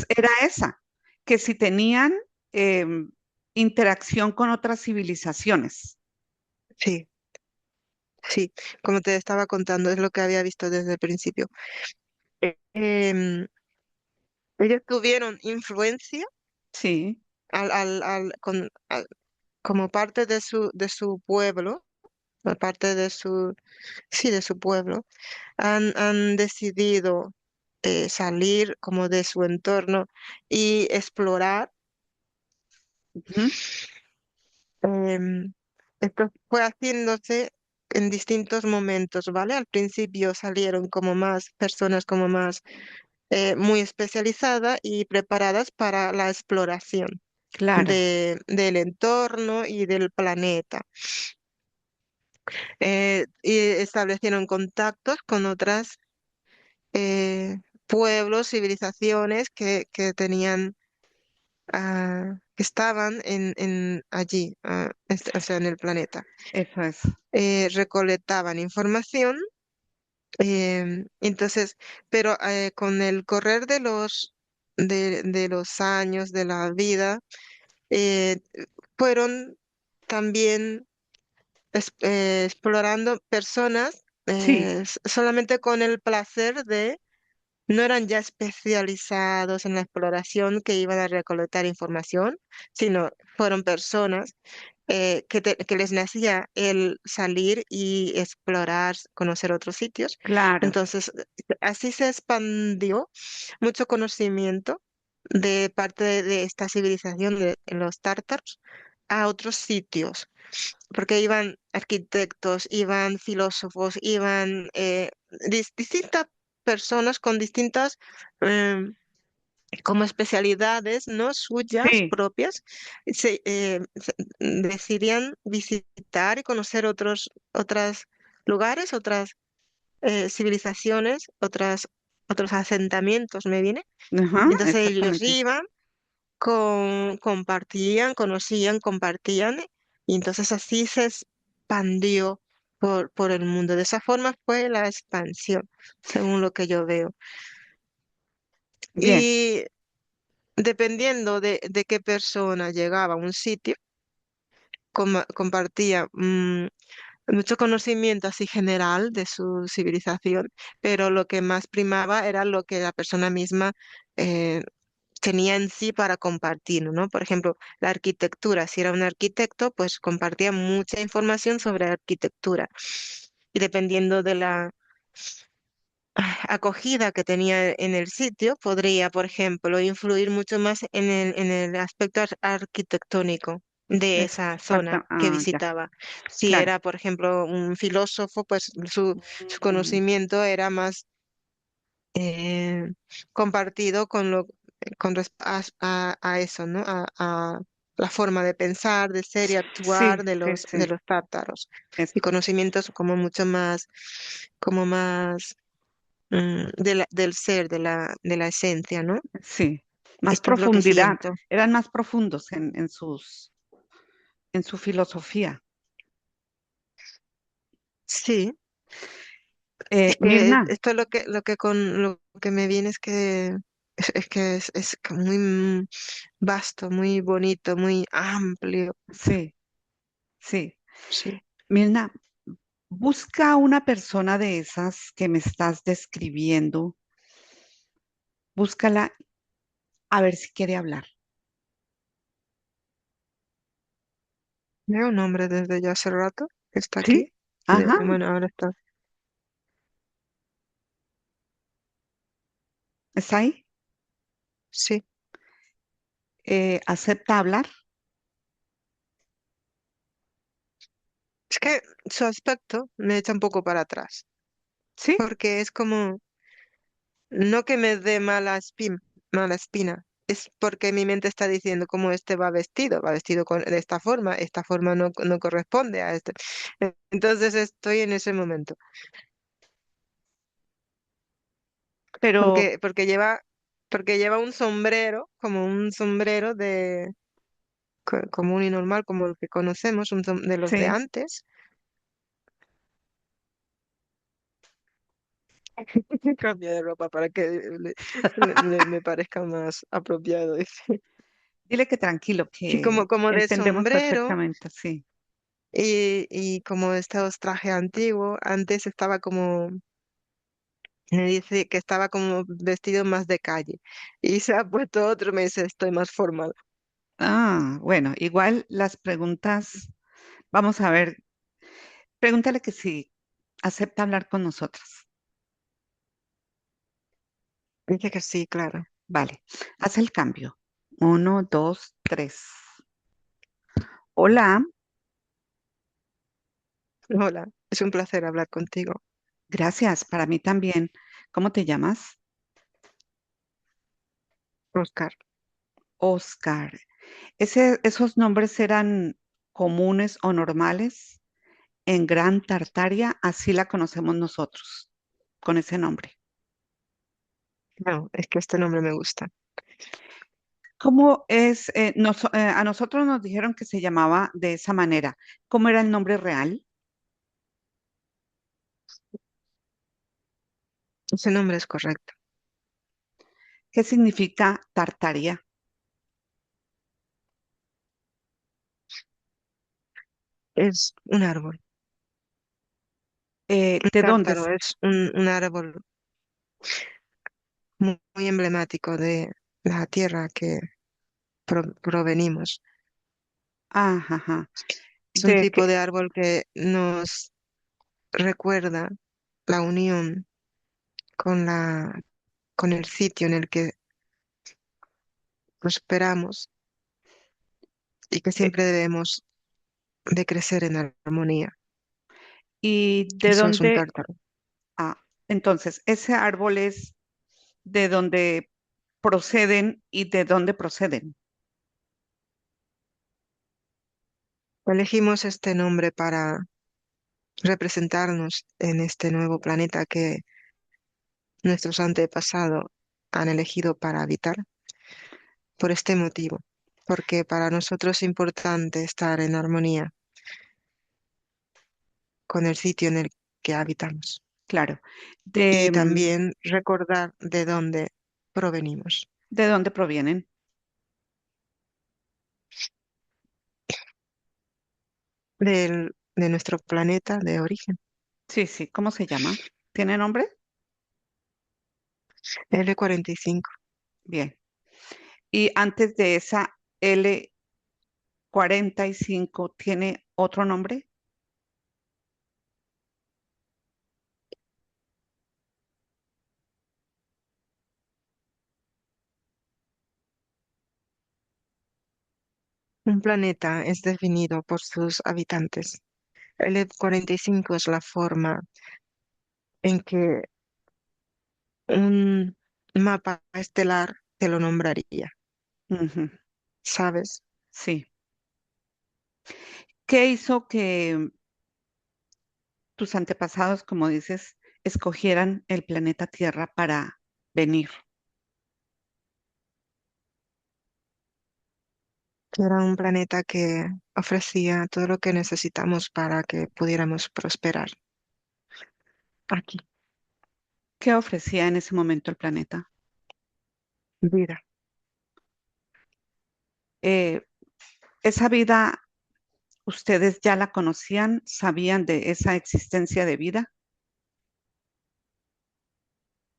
[SPEAKER 2] Era esa, que si tenían em, interacción con otras civilizaciones.
[SPEAKER 1] sí, sí, como te estaba contando, es lo que había visto desde el principio. Ellos tuvieron influencia
[SPEAKER 2] Sí.
[SPEAKER 1] como parte de su pueblo, parte sí, de su pueblo, han decidido salir como de su entorno y explorar.
[SPEAKER 2] Ujú,
[SPEAKER 1] Esto fue haciéndose en distintos momentos, ¿vale? Al principio salieron como más personas, como más muy especializadas y preparadas para la exploración
[SPEAKER 2] claro,
[SPEAKER 1] del entorno y del planeta. Y establecieron contactos con otras pueblos, civilizaciones que tenían, que estaban allí, o sea, en el planeta.
[SPEAKER 2] eso es.
[SPEAKER 1] Recolectaban información, entonces, pero con el correr de los años de la vida, eh, fueron también explorando personas,
[SPEAKER 2] Sí,
[SPEAKER 1] solamente con el placer de, no eran ya especializados en la exploración que iban a recolectar información, sino fueron personas que les nacía el salir y explorar, conocer otros sitios.
[SPEAKER 2] claro,
[SPEAKER 1] Entonces, así se expandió mucho conocimiento de parte de esta civilización de los tártaros a otros sitios, porque iban arquitectos, iban filósofos, iban distintas personas con distintas em, como especialidades, ¿no? Suyas
[SPEAKER 2] sí,
[SPEAKER 1] propias, decidían visitar y conocer otros lugares, otras civilizaciones, otros asentamientos, ¿me viene?
[SPEAKER 2] ajá,
[SPEAKER 1] Entonces ellos
[SPEAKER 2] exactamente.
[SPEAKER 1] iban, compartían, conocían, compartían, y entonces así se expandió por el mundo. De esa forma fue la expansión, según lo que yo veo.
[SPEAKER 2] Bien,
[SPEAKER 1] Y dependiendo de qué persona llegaba a un sitio, compartía mucho conocimiento así general de su civilización, pero lo que más primaba era lo que la persona misma eh, tenía en sí para compartir, ¿no? Por ejemplo, la arquitectura, si era un arquitecto, pues compartía mucha información sobre arquitectura. Y dependiendo de la acogida que tenía en el sitio, podría, por ejemplo, influir mucho más en el aspecto arquitectónico de esa zona
[SPEAKER 2] exacto.
[SPEAKER 1] que
[SPEAKER 2] Ah, ya,
[SPEAKER 1] visitaba. Si
[SPEAKER 2] claro.
[SPEAKER 1] era, por ejemplo, un filósofo, pues su
[SPEAKER 2] Mm,
[SPEAKER 1] conocimiento era más eh, compartido con a eso, ¿no? A la forma de pensar, de ser y actuar
[SPEAKER 2] Sí, sí,
[SPEAKER 1] de
[SPEAKER 2] sí.
[SPEAKER 1] los tártaros.
[SPEAKER 2] Es,
[SPEAKER 1] Y conocimientos como más del ser, de la esencia, ¿no?
[SPEAKER 2] sí. Más
[SPEAKER 1] Esto es lo que
[SPEAKER 2] profundidad.
[SPEAKER 1] siento.
[SPEAKER 2] Eran más profundos en su filosofía.
[SPEAKER 1] Sí, es que
[SPEAKER 2] Mirna,
[SPEAKER 1] esto es lo que me viene es que es como muy vasto, muy bonito, muy amplio.
[SPEAKER 2] sí, sí.
[SPEAKER 1] Sí.
[SPEAKER 2] Mirna, busca una persona de esas que me estás describiendo, búscala a ver si quiere hablar.
[SPEAKER 1] Veo un hombre desde ya hace rato que está aquí.
[SPEAKER 2] ¿Sí? Ajá,
[SPEAKER 1] Bueno, ahora está.
[SPEAKER 2] está ahí.
[SPEAKER 1] Sí.
[SPEAKER 2] ¿Acepta hablar?
[SPEAKER 1] Es que su aspecto me echa un poco para atrás,
[SPEAKER 2] ¿Sí?
[SPEAKER 1] porque es como, no que me dé mala espina, es porque mi mente está diciendo cómo este va vestido de esta forma no corresponde a este. Entonces estoy en ese momento,
[SPEAKER 2] Pero,
[SPEAKER 1] porque lleva un sombrero, como un sombrero de común y normal, como el que conocemos, de los de
[SPEAKER 2] sí.
[SPEAKER 1] antes. Cambia de ropa para que me parezca más apropiado, dice.
[SPEAKER 2] Dile que tranquilo,
[SPEAKER 1] Sí,
[SPEAKER 2] que
[SPEAKER 1] como de
[SPEAKER 2] entendemos
[SPEAKER 1] sombrero
[SPEAKER 2] perfectamente, sí.
[SPEAKER 1] y como estos traje antiguo, antes estaba como, me dice que estaba como vestido más de calle y se ha puesto otro, me dice, estoy más formal.
[SPEAKER 2] Ah, bueno, igual las preguntas, vamos a ver, pregúntale que si acepta hablar con nosotros.
[SPEAKER 1] Dice que sí, claro.
[SPEAKER 2] Vale, haz el cambio. Uno, dos, tres. Hola,
[SPEAKER 1] Hola, es un placer hablar contigo,
[SPEAKER 2] gracias, para mí también. ¿Cómo te llamas?
[SPEAKER 1] Oscar.
[SPEAKER 2] Oscar. ¿Esos nombres eran comunes o normales en Gran Tartaria? Así la conocemos nosotros, con ese nombre.
[SPEAKER 1] No, es que este nombre me gusta.
[SPEAKER 2] ¿Cómo es? A nosotros nos dijeron que se llamaba de esa manera. ¿Cómo era el nombre real?
[SPEAKER 1] Ese nombre es correcto.
[SPEAKER 2] ¿Qué significa Tartaria?
[SPEAKER 1] Es un árbol. Un
[SPEAKER 2] ¿De dónde
[SPEAKER 1] tártaro
[SPEAKER 2] es?
[SPEAKER 1] es un árbol muy emblemático de la tierra que provenimos.
[SPEAKER 2] Ah, ajá.
[SPEAKER 1] Es un
[SPEAKER 2] ¿De
[SPEAKER 1] tipo
[SPEAKER 2] qué?
[SPEAKER 1] de árbol que nos recuerda la unión con con el sitio en el que prosperamos y que
[SPEAKER 2] eh,
[SPEAKER 1] siempre debemos de crecer en armonía.
[SPEAKER 2] ¿Y de
[SPEAKER 1] Eso es un
[SPEAKER 2] dónde?
[SPEAKER 1] tártaro.
[SPEAKER 2] Ah, entonces, ese árbol es de dónde proceden y de dónde proceden.
[SPEAKER 1] Elegimos este nombre para representarnos en este nuevo planeta que nuestros antepasados han elegido para habitar por este motivo, porque para nosotros es importante estar en armonía con el sitio en el que habitamos
[SPEAKER 2] Claro.
[SPEAKER 1] y
[SPEAKER 2] De,
[SPEAKER 1] también recordar de dónde provenimos,
[SPEAKER 2] ¿de dónde provienen?
[SPEAKER 1] de nuestro planeta de origen,
[SPEAKER 2] Sí, sí. ¿Cómo se llama? ¿Tiene nombre?
[SPEAKER 1] L45.
[SPEAKER 2] Bien. Y antes de esa L45, ¿tiene otro nombre?
[SPEAKER 1] Un planeta es definido por sus habitantes. L45 es la forma en que un mapa estelar te lo nombraría,
[SPEAKER 2] Ujú,
[SPEAKER 1] ¿sabes?
[SPEAKER 2] sí. ¿Qué hizo que tus antepasados, como dices, escogieran el planeta Tierra para venir?
[SPEAKER 1] Que era un planeta que ofrecía todo lo que necesitamos para que pudiéramos prosperar aquí.
[SPEAKER 2] ¿Qué ofrecía en ese momento el planeta?
[SPEAKER 1] Vida.
[SPEAKER 2] Eh, ¿Esa vida ustedes ya la conocían? ¿Sabían de esa existencia de vida?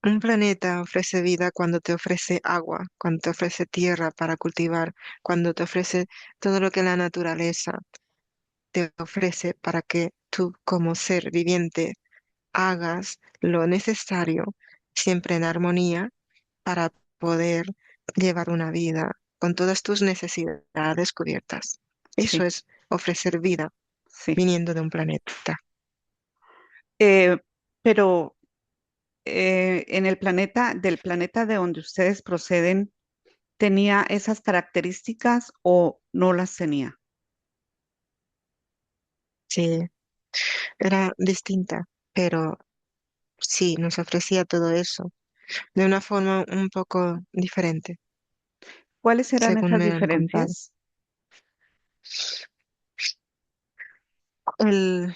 [SPEAKER 1] Un planeta ofrece vida cuando te ofrece agua, cuando te ofrece tierra para cultivar, cuando te ofrece todo lo que la naturaleza te ofrece para que tú como ser viviente hagas lo necesario, siempre en armonía, para poder llevar una vida con todas tus necesidades cubiertas. Eso
[SPEAKER 2] Sí,
[SPEAKER 1] es ofrecer vida
[SPEAKER 2] sí.
[SPEAKER 1] viniendo de un planeta.
[SPEAKER 2] Eh, pero en el planeta, del planeta de donde ustedes proceden, ¿tenía esas características o no las tenía?
[SPEAKER 1] Sí, era distinta, pero sí, nos ofrecía todo eso de una forma un poco diferente,
[SPEAKER 2] ¿Cuáles eran
[SPEAKER 1] según
[SPEAKER 2] esas
[SPEAKER 1] me han contado.
[SPEAKER 2] diferencias?
[SPEAKER 1] El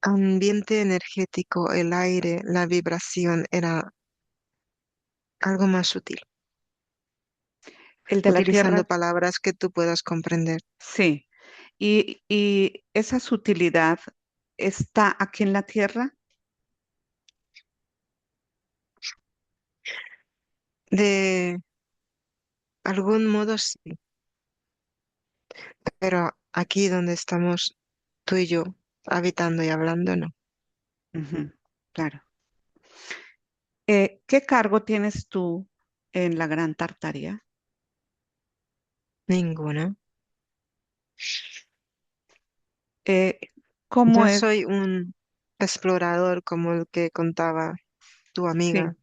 [SPEAKER 1] ambiente energético, el aire, la vibración era algo más sutil,
[SPEAKER 2] El de la
[SPEAKER 1] utilizando
[SPEAKER 2] Tierra,
[SPEAKER 1] palabras que tú puedas comprender.
[SPEAKER 2] sí. Y esa sutilidad está aquí en la Tierra.
[SPEAKER 1] De algún modo sí, pero aquí donde estamos tú y yo habitando y hablando, no,
[SPEAKER 2] Ujú, claro. ¿Qué cargo tienes tú en la Gran Tartaria?
[SPEAKER 1] ninguna.
[SPEAKER 2] Eh, ¿Cómo
[SPEAKER 1] Yo
[SPEAKER 2] es?
[SPEAKER 1] soy un explorador como el que contaba tu
[SPEAKER 2] Sí,
[SPEAKER 1] amiga,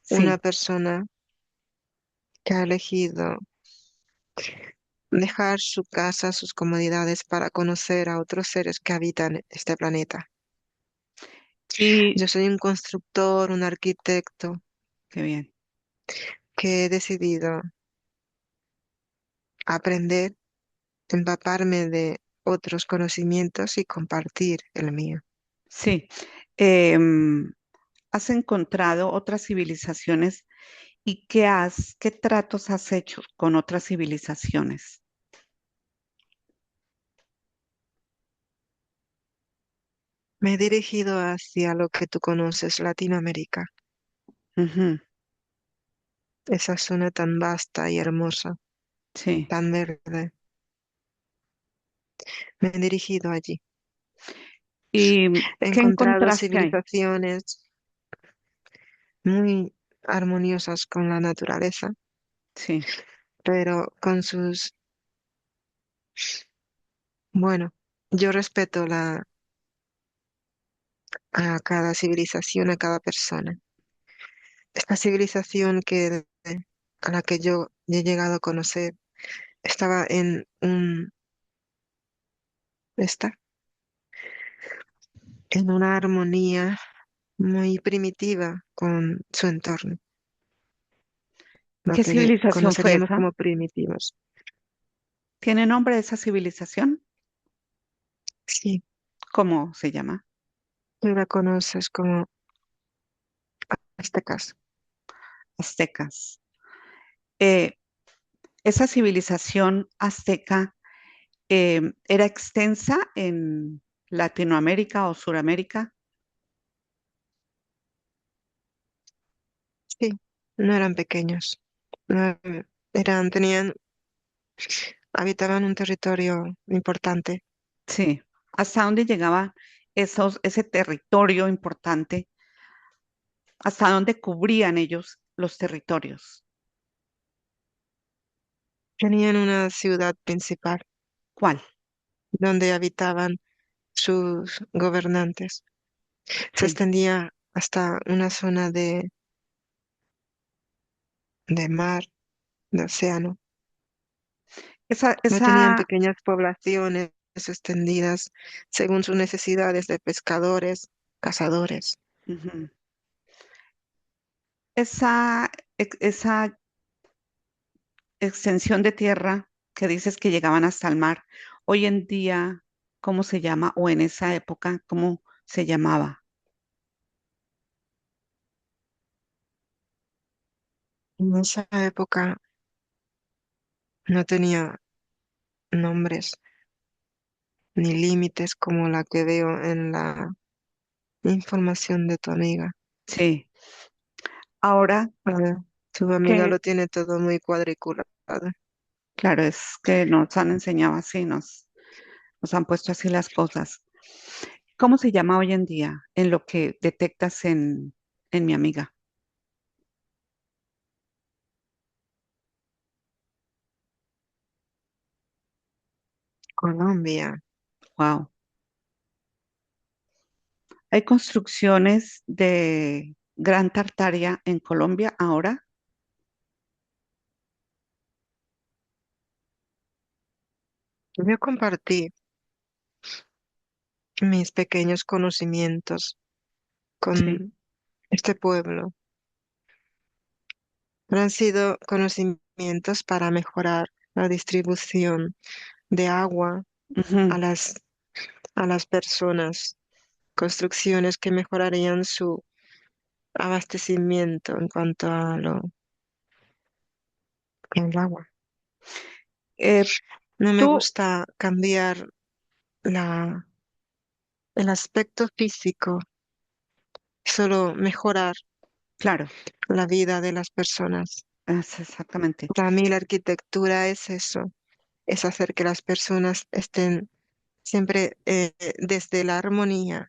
[SPEAKER 1] una
[SPEAKER 2] sí,
[SPEAKER 1] persona que ha elegido dejar su casa, sus comodidades para conocer a otros seres que habitan este planeta.
[SPEAKER 2] y
[SPEAKER 1] Yo soy un constructor, un arquitecto
[SPEAKER 2] qué bien.
[SPEAKER 1] que he decidido aprender, empaparme de otros conocimientos y compartir el mío.
[SPEAKER 2] Sí. Em, ¿Has encontrado otras civilizaciones y qué tratos has hecho con otras civilizaciones?
[SPEAKER 1] Me he dirigido hacia lo que tú conoces, Latinoamérica,
[SPEAKER 2] Ujú,
[SPEAKER 1] esa zona tan vasta y hermosa,
[SPEAKER 2] sí.
[SPEAKER 1] tan verde. Me he dirigido allí.
[SPEAKER 2] ¿Y
[SPEAKER 1] He
[SPEAKER 2] qué
[SPEAKER 1] encontrado
[SPEAKER 2] encontraste ahí?
[SPEAKER 1] civilizaciones muy armoniosas con la naturaleza,
[SPEAKER 2] Sí,
[SPEAKER 1] pero con bueno, yo respeto a cada civilización, a cada persona. Esta civilización a la que yo he llegado a conocer estaba está en una armonía muy primitiva con su entorno, lo
[SPEAKER 2] ¿qué
[SPEAKER 1] que
[SPEAKER 2] civilización fue
[SPEAKER 1] conoceríamos
[SPEAKER 2] esa?
[SPEAKER 1] como primitivos.
[SPEAKER 2] ¿Tiene nombre esa civilización?
[SPEAKER 1] Sí,
[SPEAKER 2] ¿Cómo se llama?
[SPEAKER 1] tú la conoces como aztecas.
[SPEAKER 2] Aztecas. Eh, Esa civilización azteca era extensa en Latinoamérica o Suramérica.
[SPEAKER 1] Sí, no eran pequeños, no tenían, habitaban un territorio importante.
[SPEAKER 2] Sí. ¿Hasta dónde llegaba ese territorio importante? ¿Hasta dónde cubrían ellos los territorios?
[SPEAKER 1] Tenían una ciudad principal
[SPEAKER 2] ¿Cuál?
[SPEAKER 1] donde habitaban sus gobernantes. Se
[SPEAKER 2] Sí.
[SPEAKER 1] extendía hasta una zona de mar, de océano.
[SPEAKER 2] Esa,
[SPEAKER 1] No tenían
[SPEAKER 2] esa,
[SPEAKER 1] pequeñas poblaciones extendidas según sus necesidades de pescadores, cazadores.
[SPEAKER 2] ujú. Esa extensión de tierra que dices que llegaban hasta el mar, hoy en día, ¿cómo se llama? O en esa época, ¿cómo se llamaba?
[SPEAKER 1] En esa época no tenía nombres ni límites como la que veo en la información de tu amiga.
[SPEAKER 2] Sí. Ahora
[SPEAKER 1] Ah, tu amiga
[SPEAKER 2] que,
[SPEAKER 1] lo tiene todo muy cuadriculado.
[SPEAKER 2] claro, es que nos han enseñado así, nos han puesto así las cosas. ¿Cómo se llama hoy en día en lo que detectas en mi amiga?
[SPEAKER 1] Colombia.
[SPEAKER 2] Wow. ¿Hay construcciones de Gran Tartaria en Colombia ahora?
[SPEAKER 1] Yo compartí mis pequeños conocimientos
[SPEAKER 2] Sí.
[SPEAKER 1] con este pueblo, pero han sido conocimientos para mejorar la distribución de agua
[SPEAKER 2] Ujú.
[SPEAKER 1] a las personas, construcciones que mejorarían su abastecimiento en cuanto a el agua.
[SPEAKER 2] Eh,
[SPEAKER 1] No me
[SPEAKER 2] tú,
[SPEAKER 1] gusta cambiar el aspecto físico, solo mejorar
[SPEAKER 2] claro,
[SPEAKER 1] la vida de las personas.
[SPEAKER 2] es exactamente,
[SPEAKER 1] Para mí la arquitectura es eso, es hacer que las personas estén siempre desde la armonía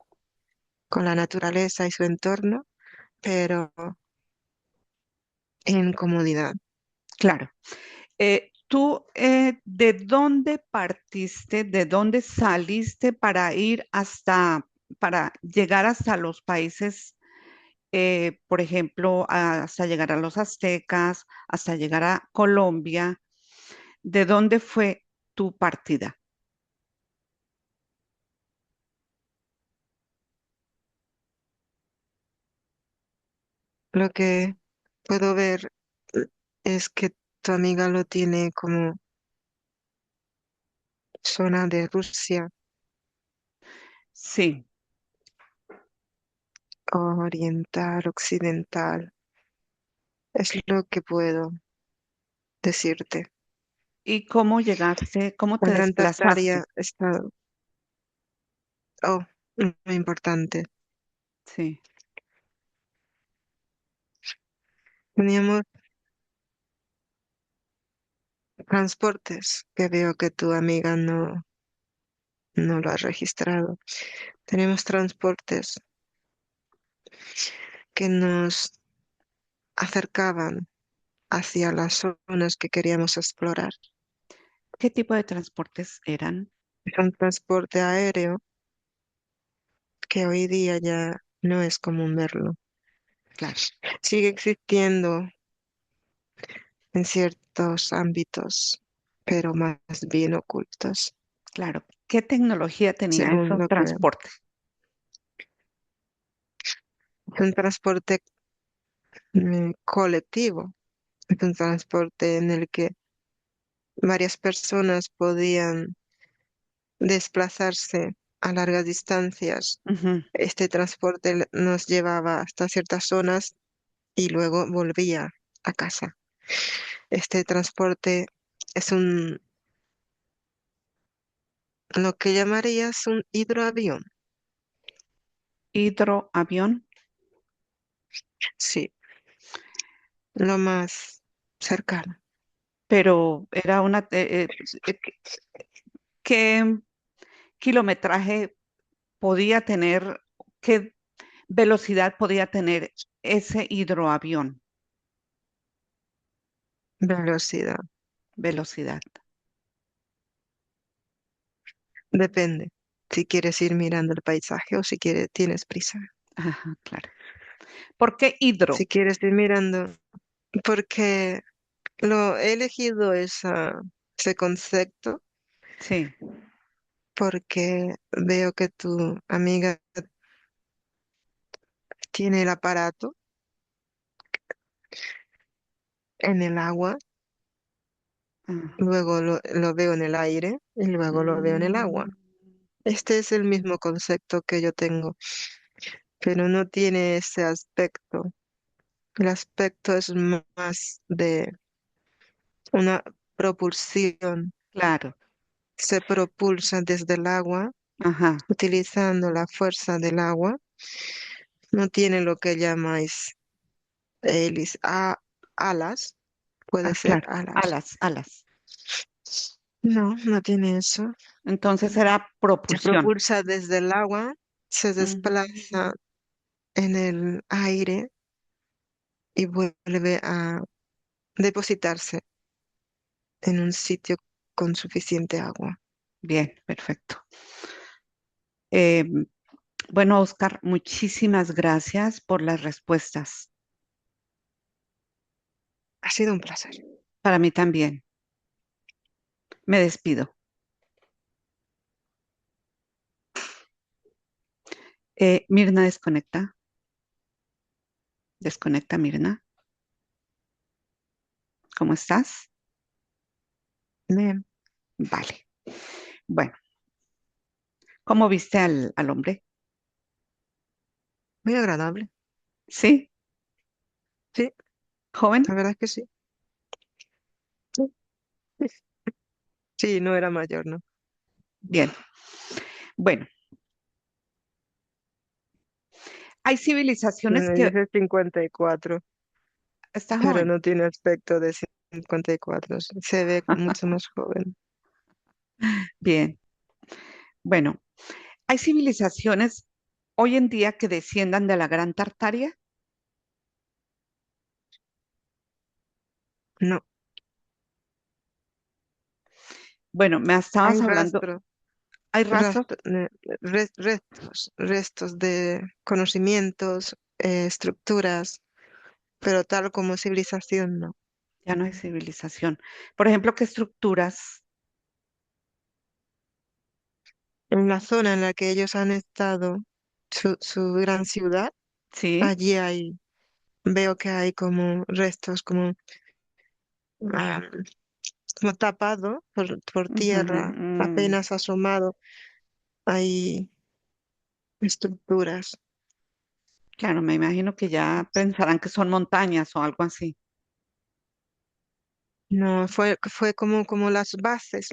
[SPEAKER 1] con la naturaleza y su entorno, pero en comodidad.
[SPEAKER 2] claro. ¿Tú de dónde partiste, de dónde saliste para ir para llegar hasta los países, por ejemplo, hasta llegar a los aztecas, hasta llegar a Colombia? ¿De dónde fue tu partida?
[SPEAKER 1] Lo que puedo ver es que tu amiga lo tiene como zona de Rusia
[SPEAKER 2] Sí.
[SPEAKER 1] oriental, occidental. Es lo que puedo decirte.
[SPEAKER 2] ¿Y cómo llegaste, cómo
[SPEAKER 1] La
[SPEAKER 2] te
[SPEAKER 1] Gran Tartaria
[SPEAKER 2] desplazaste?
[SPEAKER 1] está, oh, muy importante.
[SPEAKER 2] Sí.
[SPEAKER 1] Teníamos transportes que veo que tu amiga no lo ha registrado. Tenemos transportes que nos acercaban hacia las zonas que queríamos explorar.
[SPEAKER 2] ¿Qué tipo de transportes eran?
[SPEAKER 1] Es un transporte aéreo que hoy día ya no es común verlo.
[SPEAKER 2] Claro,
[SPEAKER 1] Sigue existiendo en ciertos ámbitos, pero más bien ocultos,
[SPEAKER 2] claro. ¿Qué tecnología tenía
[SPEAKER 1] según
[SPEAKER 2] ese
[SPEAKER 1] lo que veo.
[SPEAKER 2] transporte?
[SPEAKER 1] Es un transporte colectivo, es un transporte en el que varias personas podían desplazarse a largas distancias.
[SPEAKER 2] Ujú.
[SPEAKER 1] Este transporte nos llevaba hasta ciertas zonas y luego volvía a casa. Este transporte es lo que llamarías un hidroavión.
[SPEAKER 2] Hidroavión,
[SPEAKER 1] Sí, lo más cercano.
[SPEAKER 2] pero era ¿qué kilometraje podía tener, qué velocidad podía tener ese hidroavión?
[SPEAKER 1] Velocidad.
[SPEAKER 2] Velocidad.
[SPEAKER 1] Depende si quieres ir mirando el paisaje o si quieres, tienes prisa.
[SPEAKER 2] Ajá, claro. ¿Por qué
[SPEAKER 1] Si
[SPEAKER 2] hidro?
[SPEAKER 1] quieres ir mirando, porque lo he elegido ese concepto
[SPEAKER 2] Sí,
[SPEAKER 1] porque veo que tu amiga tiene el aparato en el agua,
[SPEAKER 2] ah,
[SPEAKER 1] luego lo veo en el aire y luego lo veo en el agua.
[SPEAKER 2] mm,
[SPEAKER 1] Este es el mismo concepto que yo tengo, pero no tiene ese aspecto. El aspecto es más de una propulsión.
[SPEAKER 2] claro,
[SPEAKER 1] Se propulsa desde el agua
[SPEAKER 2] ajá,
[SPEAKER 1] utilizando la fuerza del agua. No tiene lo que llamáis alas. Puede ser
[SPEAKER 2] claro,
[SPEAKER 1] alas.
[SPEAKER 2] alas, alas.
[SPEAKER 1] No, no tiene eso.
[SPEAKER 2] Entonces era
[SPEAKER 1] Se
[SPEAKER 2] propulsión.
[SPEAKER 1] propulsa desde el agua, se
[SPEAKER 2] Mm,
[SPEAKER 1] desplaza en el aire y vuelve a depositarse en un sitio con suficiente agua.
[SPEAKER 2] bien, perfecto. Eh, bueno, Oscar, muchísimas gracias por las respuestas.
[SPEAKER 1] Ha sido un placer.
[SPEAKER 2] Para mí también. Me despido. Mirna, desconecta. Desconecta, Mirna. ¿Cómo estás?
[SPEAKER 1] Bien,
[SPEAKER 2] Vale. Bueno, ¿cómo viste al hombre?
[SPEAKER 1] muy agradable.
[SPEAKER 2] ¿Sí?
[SPEAKER 1] Sí,
[SPEAKER 2] ¿Joven?
[SPEAKER 1] la verdad es que sí. Sí, sí, no era mayor, ¿no?
[SPEAKER 2] Bien. Bueno, hay civilizaciones
[SPEAKER 1] Me
[SPEAKER 2] que...
[SPEAKER 1] dice 54,
[SPEAKER 2] Está
[SPEAKER 1] pero
[SPEAKER 2] joven.
[SPEAKER 1] no tiene aspecto de 54. Se ve mucho más joven.
[SPEAKER 2] Bien. Bueno, hay civilizaciones hoy en día que desciendan de la Gran Tartaria.
[SPEAKER 1] No,
[SPEAKER 2] Bueno, me estabas
[SPEAKER 1] hay
[SPEAKER 2] hablando,
[SPEAKER 1] rastro,
[SPEAKER 2] hay rastros.
[SPEAKER 1] restos de conocimientos, estructuras, pero tal como civilización, no.
[SPEAKER 2] Ya no hay civilización. Por ejemplo, ¿qué estructuras?
[SPEAKER 1] En la zona en la que ellos han estado, su gran ciudad,
[SPEAKER 2] Sí.
[SPEAKER 1] allí veo que hay como restos, ah, como tapado por
[SPEAKER 2] Ujú,
[SPEAKER 1] tierra,
[SPEAKER 2] mm,
[SPEAKER 1] apenas asomado, hay estructuras.
[SPEAKER 2] claro, me imagino que ya pensarán que son montañas o algo así.
[SPEAKER 1] No, fue como las bases,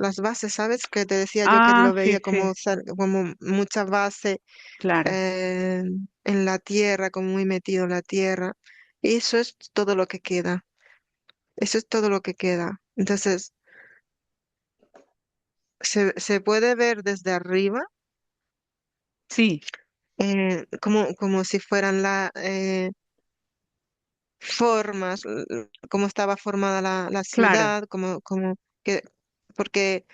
[SPEAKER 1] ¿sabes? Que te decía yo que
[SPEAKER 2] Ah,
[SPEAKER 1] lo
[SPEAKER 2] sí,
[SPEAKER 1] veía
[SPEAKER 2] sí,
[SPEAKER 1] como mucha base
[SPEAKER 2] claro.
[SPEAKER 1] eh, en la tierra, como muy metido en la tierra. Y eso es todo lo que queda. Eso es todo lo que queda. Entonces, se puede ver desde arriba,
[SPEAKER 2] Sí.
[SPEAKER 1] como si fueran formas, cómo estaba formada la
[SPEAKER 2] Claro.
[SPEAKER 1] ciudad, que, porque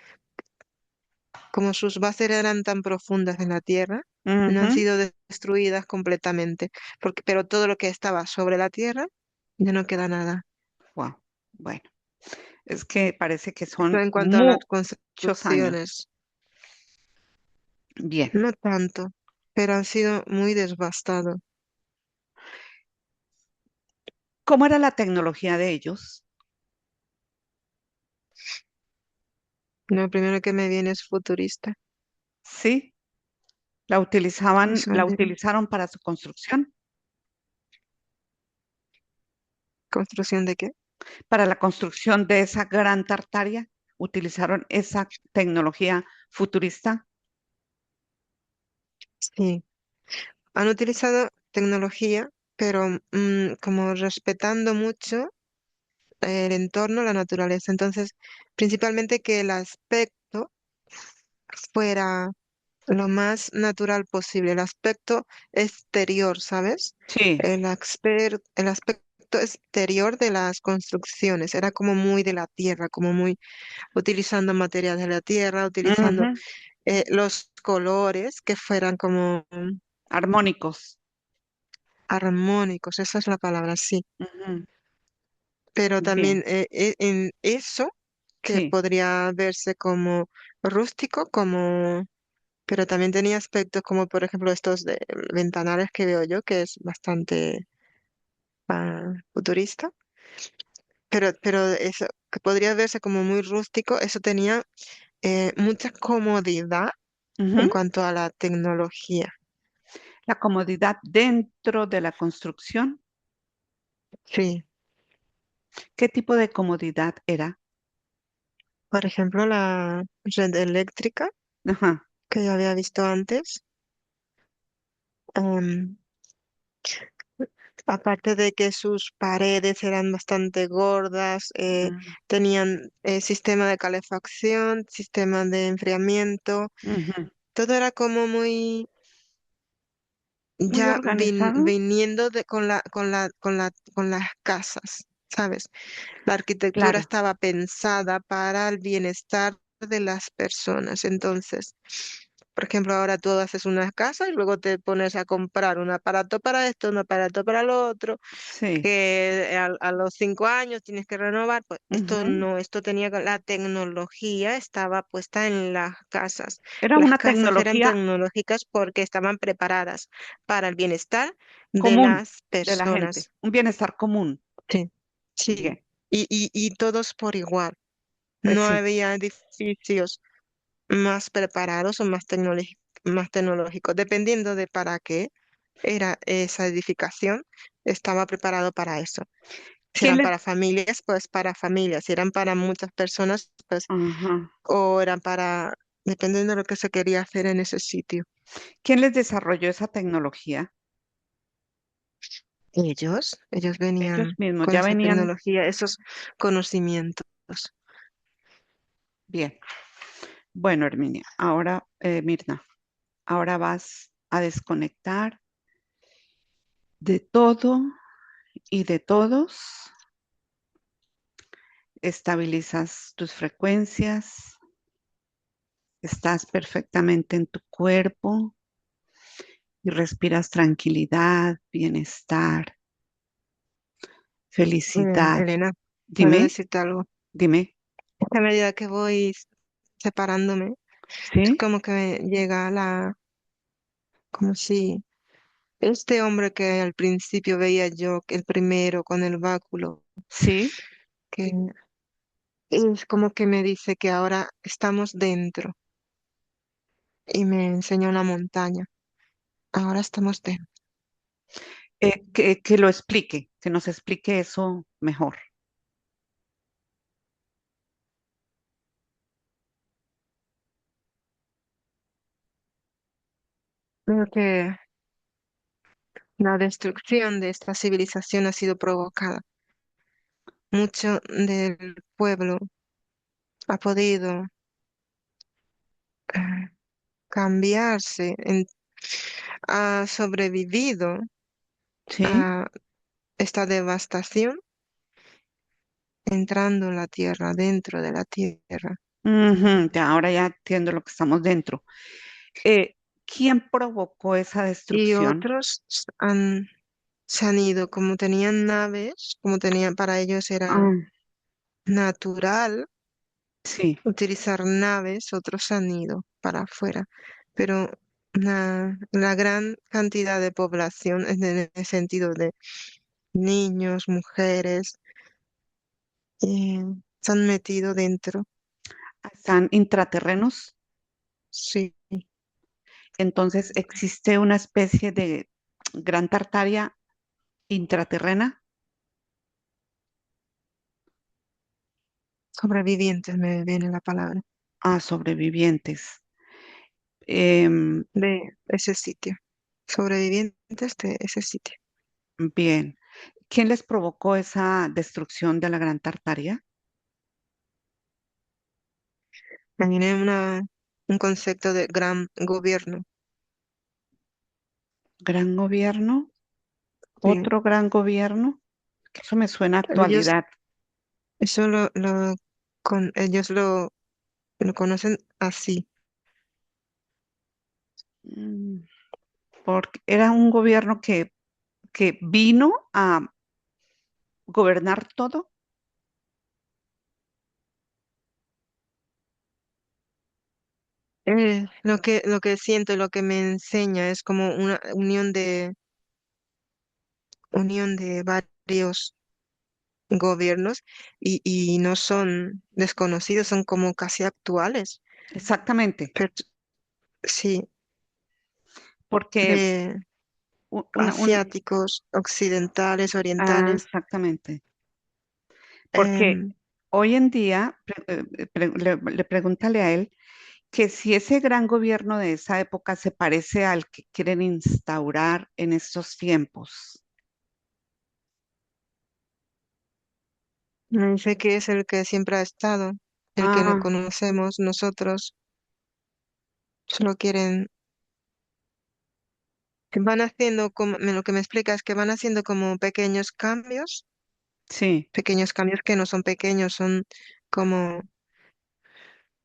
[SPEAKER 1] como sus bases eran tan profundas en la tierra, no han sido destruidas completamente, pero todo lo que estaba sobre la tierra, ya no queda nada.
[SPEAKER 2] Wow. Bueno, es que parece que
[SPEAKER 1] Eso
[SPEAKER 2] son
[SPEAKER 1] en cuanto a las
[SPEAKER 2] muchos años.
[SPEAKER 1] construcciones,
[SPEAKER 2] Bien.
[SPEAKER 1] no tanto, pero han sido muy devastados.
[SPEAKER 2] ¿Cómo era la tecnología de ellos?
[SPEAKER 1] Lo primero que me viene es futurista.
[SPEAKER 2] Sí.
[SPEAKER 1] Eso
[SPEAKER 2] La
[SPEAKER 1] de
[SPEAKER 2] utilizaron para su construcción,
[SPEAKER 1] construcción de qué.
[SPEAKER 2] para la construcción de esa gran Tartaria. Utilizaron esa tecnología futurista.
[SPEAKER 1] Sí, han utilizado tecnología, pero como respetando mucho el entorno, la naturaleza. Entonces, principalmente que el aspecto fuera lo más natural posible, el aspecto exterior, ¿sabes?
[SPEAKER 2] Sí.
[SPEAKER 1] El aspecto exterior de las construcciones era como muy de la tierra, como muy utilizando materiales de la tierra, utilizando
[SPEAKER 2] Ujú.
[SPEAKER 1] los colores que fueran como
[SPEAKER 2] Armónicos.
[SPEAKER 1] armónicos, esa es la palabra, sí.
[SPEAKER 2] Ujú.
[SPEAKER 1] Pero
[SPEAKER 2] Bien,
[SPEAKER 1] también en eso, que
[SPEAKER 2] sí.
[SPEAKER 1] podría verse como rústico, como, pero también tenía aspectos como, por ejemplo, estos de ventanales que veo yo, que es bastante futurista. Pero eso, que podría verse como muy rústico, eso tenía mucha comodidad en
[SPEAKER 2] Ujú.
[SPEAKER 1] cuanto a la tecnología.
[SPEAKER 2] La comodidad dentro de la construcción.
[SPEAKER 1] Sí,
[SPEAKER 2] ¿Qué tipo de comodidad era?
[SPEAKER 1] por ejemplo, la red eléctrica
[SPEAKER 2] Ajá.
[SPEAKER 1] que ya había visto antes. em, Aparte de que sus paredes eran bastante gordas,
[SPEAKER 2] Mm,
[SPEAKER 1] tenían sistema de calefacción, sistema de enfriamiento,
[SPEAKER 2] ujú.
[SPEAKER 1] todo era como muy
[SPEAKER 2] Muy
[SPEAKER 1] ya
[SPEAKER 2] organizado.
[SPEAKER 1] viniendo con las casas, ¿sabes? La arquitectura
[SPEAKER 2] Claro.
[SPEAKER 1] estaba pensada para el bienestar de las personas. Entonces, por ejemplo, ahora tú haces una casa y luego te pones a comprar un aparato para esto, un aparato para lo otro,
[SPEAKER 2] Sí.
[SPEAKER 1] que a los 5 años tienes que renovar. Pues esto
[SPEAKER 2] Ujú.
[SPEAKER 1] no, esto tenía la tecnología estaba puesta en las casas.
[SPEAKER 2] Era
[SPEAKER 1] Las
[SPEAKER 2] una
[SPEAKER 1] casas eran
[SPEAKER 2] tecnología
[SPEAKER 1] tecnológicas porque estaban preparadas para el bienestar de
[SPEAKER 2] común
[SPEAKER 1] las
[SPEAKER 2] de la gente,
[SPEAKER 1] personas.
[SPEAKER 2] un bienestar común.
[SPEAKER 1] Sí, sí.
[SPEAKER 2] Bien,
[SPEAKER 1] Y todos por igual.
[SPEAKER 2] pues
[SPEAKER 1] No
[SPEAKER 2] sí.
[SPEAKER 1] había edificios más preparados o más tecnológicos, dependiendo de para qué era esa edificación, estaba preparado para eso. Si
[SPEAKER 2] ¿Quién
[SPEAKER 1] eran
[SPEAKER 2] les,
[SPEAKER 1] para familias, pues para familias. Si eran para muchas personas, pues,
[SPEAKER 2] ajá.
[SPEAKER 1] o eran para, dependiendo de lo que se quería hacer en ese sitio.
[SPEAKER 2] ¿Quién les desarrolló esa tecnología?
[SPEAKER 1] Ellos
[SPEAKER 2] Ellos
[SPEAKER 1] venían
[SPEAKER 2] mismos
[SPEAKER 1] con
[SPEAKER 2] ya
[SPEAKER 1] esa
[SPEAKER 2] venían
[SPEAKER 1] tecnología, esos conocimientos.
[SPEAKER 2] bien. Bueno, Herminia, ahora, Mirna, ahora vas a desconectar de todo y de todos, estabilizas tus frecuencias, estás perfectamente en tu cuerpo y respiras tranquilidad, bienestar, felicidad.
[SPEAKER 1] Elena, ¿puedo
[SPEAKER 2] Dime,
[SPEAKER 1] decirte algo?
[SPEAKER 2] dime,
[SPEAKER 1] A medida que voy separándome, es
[SPEAKER 2] ¿sí?
[SPEAKER 1] como que me llega como si este hombre que al principio veía yo, que el primero con el báculo,
[SPEAKER 2] ¿Sí?
[SPEAKER 1] que es como que me dice que ahora estamos dentro y me enseñó la montaña. Ahora estamos dentro.
[SPEAKER 2] Que lo explique, que nos explique eso mejor.
[SPEAKER 1] Creo que la destrucción de esta civilización ha sido provocada. Mucho del pueblo ha podido eh, cambiarse, ha sobrevivido
[SPEAKER 2] ¿Sí?
[SPEAKER 1] a esta devastación entrando en la tierra, dentro de la tierra.
[SPEAKER 2] Ujú, ya, ahora ya entiendo lo que estamos dentro. ¿Quién provocó esa
[SPEAKER 1] Y
[SPEAKER 2] destrucción?
[SPEAKER 1] otros se han ido, como tenían naves, como tenían, para ellos era
[SPEAKER 2] Ah,
[SPEAKER 1] natural
[SPEAKER 2] sí.
[SPEAKER 1] utilizar naves, otros se han ido para afuera. Pero la gran cantidad de población, en el sentido de niños, mujeres, eh, se han metido dentro.
[SPEAKER 2] Están intraterrenos.
[SPEAKER 1] Sí,
[SPEAKER 2] Entonces existe una especie de gran Tartaria intraterrena
[SPEAKER 1] sobrevivientes me viene la palabra,
[SPEAKER 2] a sobrevivientes. Em,
[SPEAKER 1] de ese sitio. Sobrevivientes de ese sitio.
[SPEAKER 2] bien. ¿Quién les provocó esa destrucción de la gran Tartaria?
[SPEAKER 1] Me viene un concepto de gran gobierno.
[SPEAKER 2] ¿Gran gobierno?
[SPEAKER 1] Sí.
[SPEAKER 2] ¿Otro gran gobierno? Que eso me suena a
[SPEAKER 1] Ellos,
[SPEAKER 2] actualidad.
[SPEAKER 1] eso ellos lo conocen así.
[SPEAKER 2] Mm, porque era un gobierno que vino a gobernar todo.
[SPEAKER 1] Lo que siento y lo que me enseña es como una unión de varios gobiernos y no son desconocidos, son como casi actuales.
[SPEAKER 2] Exactamente,
[SPEAKER 1] Pero, sí,
[SPEAKER 2] porque
[SPEAKER 1] de
[SPEAKER 2] una,
[SPEAKER 1] asiáticos, occidentales, orientales.
[SPEAKER 2] exactamente, porque
[SPEAKER 1] em,
[SPEAKER 2] hoy en día, le pregúntale a él que si ese gran gobierno de esa época se parece al que quieren instaurar en estos tiempos.
[SPEAKER 1] Me dice que es el que siempre ha estado, el que no
[SPEAKER 2] Ah,
[SPEAKER 1] conocemos nosotros. Solo quieren, que van haciendo como, lo que me explica es que van haciendo como
[SPEAKER 2] sí,
[SPEAKER 1] pequeños cambios que no son pequeños, son como,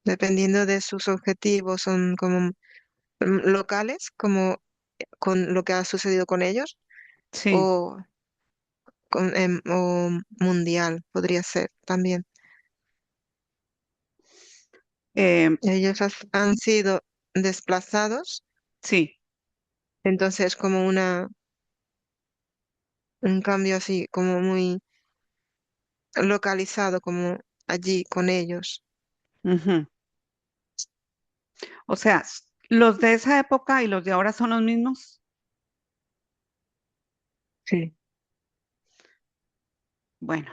[SPEAKER 1] dependiendo de sus objetivos, son como locales, como con lo que ha sucedido con ellos,
[SPEAKER 2] sí.
[SPEAKER 1] o, o mundial, podría ser también.
[SPEAKER 2] eh,
[SPEAKER 1] Ellos han sido desplazados,
[SPEAKER 2] sí.
[SPEAKER 1] entonces como un cambio así, como muy localizado, como allí con ellos.
[SPEAKER 2] Ujú. O sea, los de esa época y los de ahora son los mismos.
[SPEAKER 1] Sí.
[SPEAKER 2] Bueno,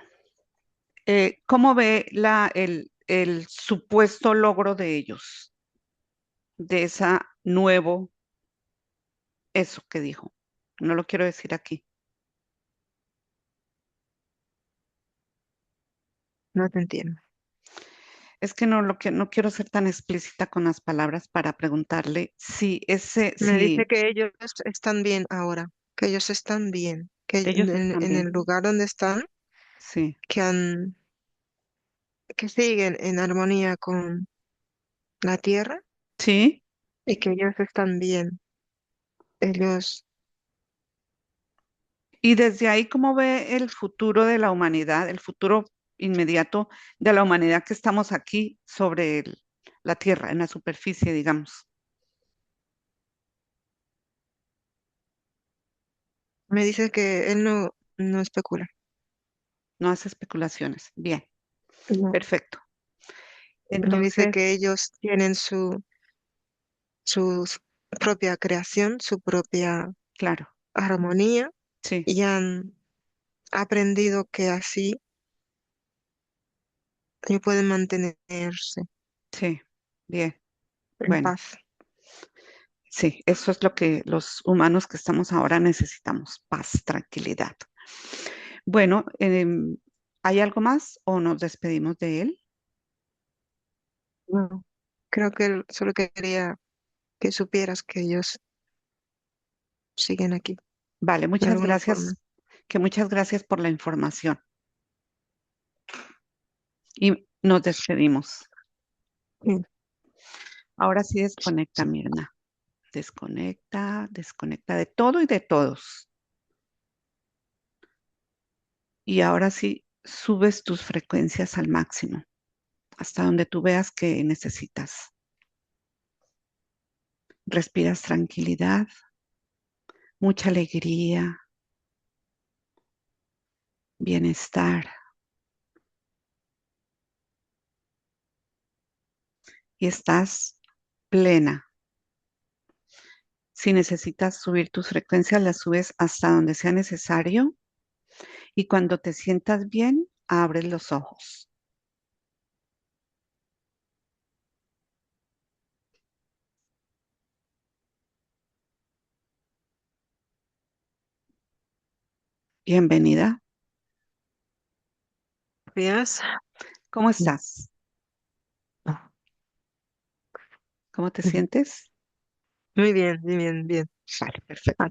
[SPEAKER 2] ¿cómo ve el supuesto logro de ellos, de esa nuevo, eso que dijo? No lo quiero decir aquí.
[SPEAKER 1] No te entiendo.
[SPEAKER 2] Es que no quiero ser tan explícita con las palabras para preguntarle si
[SPEAKER 1] Me dice
[SPEAKER 2] si
[SPEAKER 1] que ellos están bien ahora, que ellos están bien, que
[SPEAKER 2] ellos están
[SPEAKER 1] en
[SPEAKER 2] bien.
[SPEAKER 1] el lugar donde están,
[SPEAKER 2] Sí,
[SPEAKER 1] que han, que siguen en armonía con la tierra
[SPEAKER 2] sí.
[SPEAKER 1] y que ellos están bien. Ellos,
[SPEAKER 2] Y desde ahí, ¿cómo ve el futuro de la humanidad, el futuro inmediato de la humanidad que estamos aquí sobre la Tierra, en la superficie, digamos?
[SPEAKER 1] me dice que él no especula.
[SPEAKER 2] No hace especulaciones. Bien,
[SPEAKER 1] No.
[SPEAKER 2] perfecto.
[SPEAKER 1] Me dice
[SPEAKER 2] Entonces,
[SPEAKER 1] que ellos tienen su propia creación, su propia
[SPEAKER 2] claro,
[SPEAKER 1] armonía
[SPEAKER 2] sí,
[SPEAKER 1] y han aprendido que así ellos pueden mantenerse
[SPEAKER 2] sí, bien.
[SPEAKER 1] en
[SPEAKER 2] Bueno,
[SPEAKER 1] paz.
[SPEAKER 2] sí, eso es lo que los humanos que estamos ahora necesitamos, paz, tranquilidad. Bueno, ¿hay algo más o nos despedimos de él?
[SPEAKER 1] No, creo que él solo quería que supieras que ellos siguen aquí
[SPEAKER 2] Vale,
[SPEAKER 1] de
[SPEAKER 2] muchas
[SPEAKER 1] alguna forma.
[SPEAKER 2] gracias, que muchas gracias por la información y nos despedimos.
[SPEAKER 1] Sí.
[SPEAKER 2] Ahora sí desconecta, Mirna. Desconecta, desconecta de todo y de todos. Y ahora sí subes tus frecuencias al máximo, hasta donde tú veas que necesitas. Respiras tranquilidad, mucha alegría, bienestar y estás plena. Si necesitas subir tus frecuencias, las subes hasta donde sea necesario y cuando te sientas bien, abres los ojos. Bienvenida.
[SPEAKER 1] Gracias.
[SPEAKER 2] ¿Cómo estás? ¿Cómo te sientes?
[SPEAKER 1] Muy bien, muy bien, bien.
[SPEAKER 2] Vale, perfecto.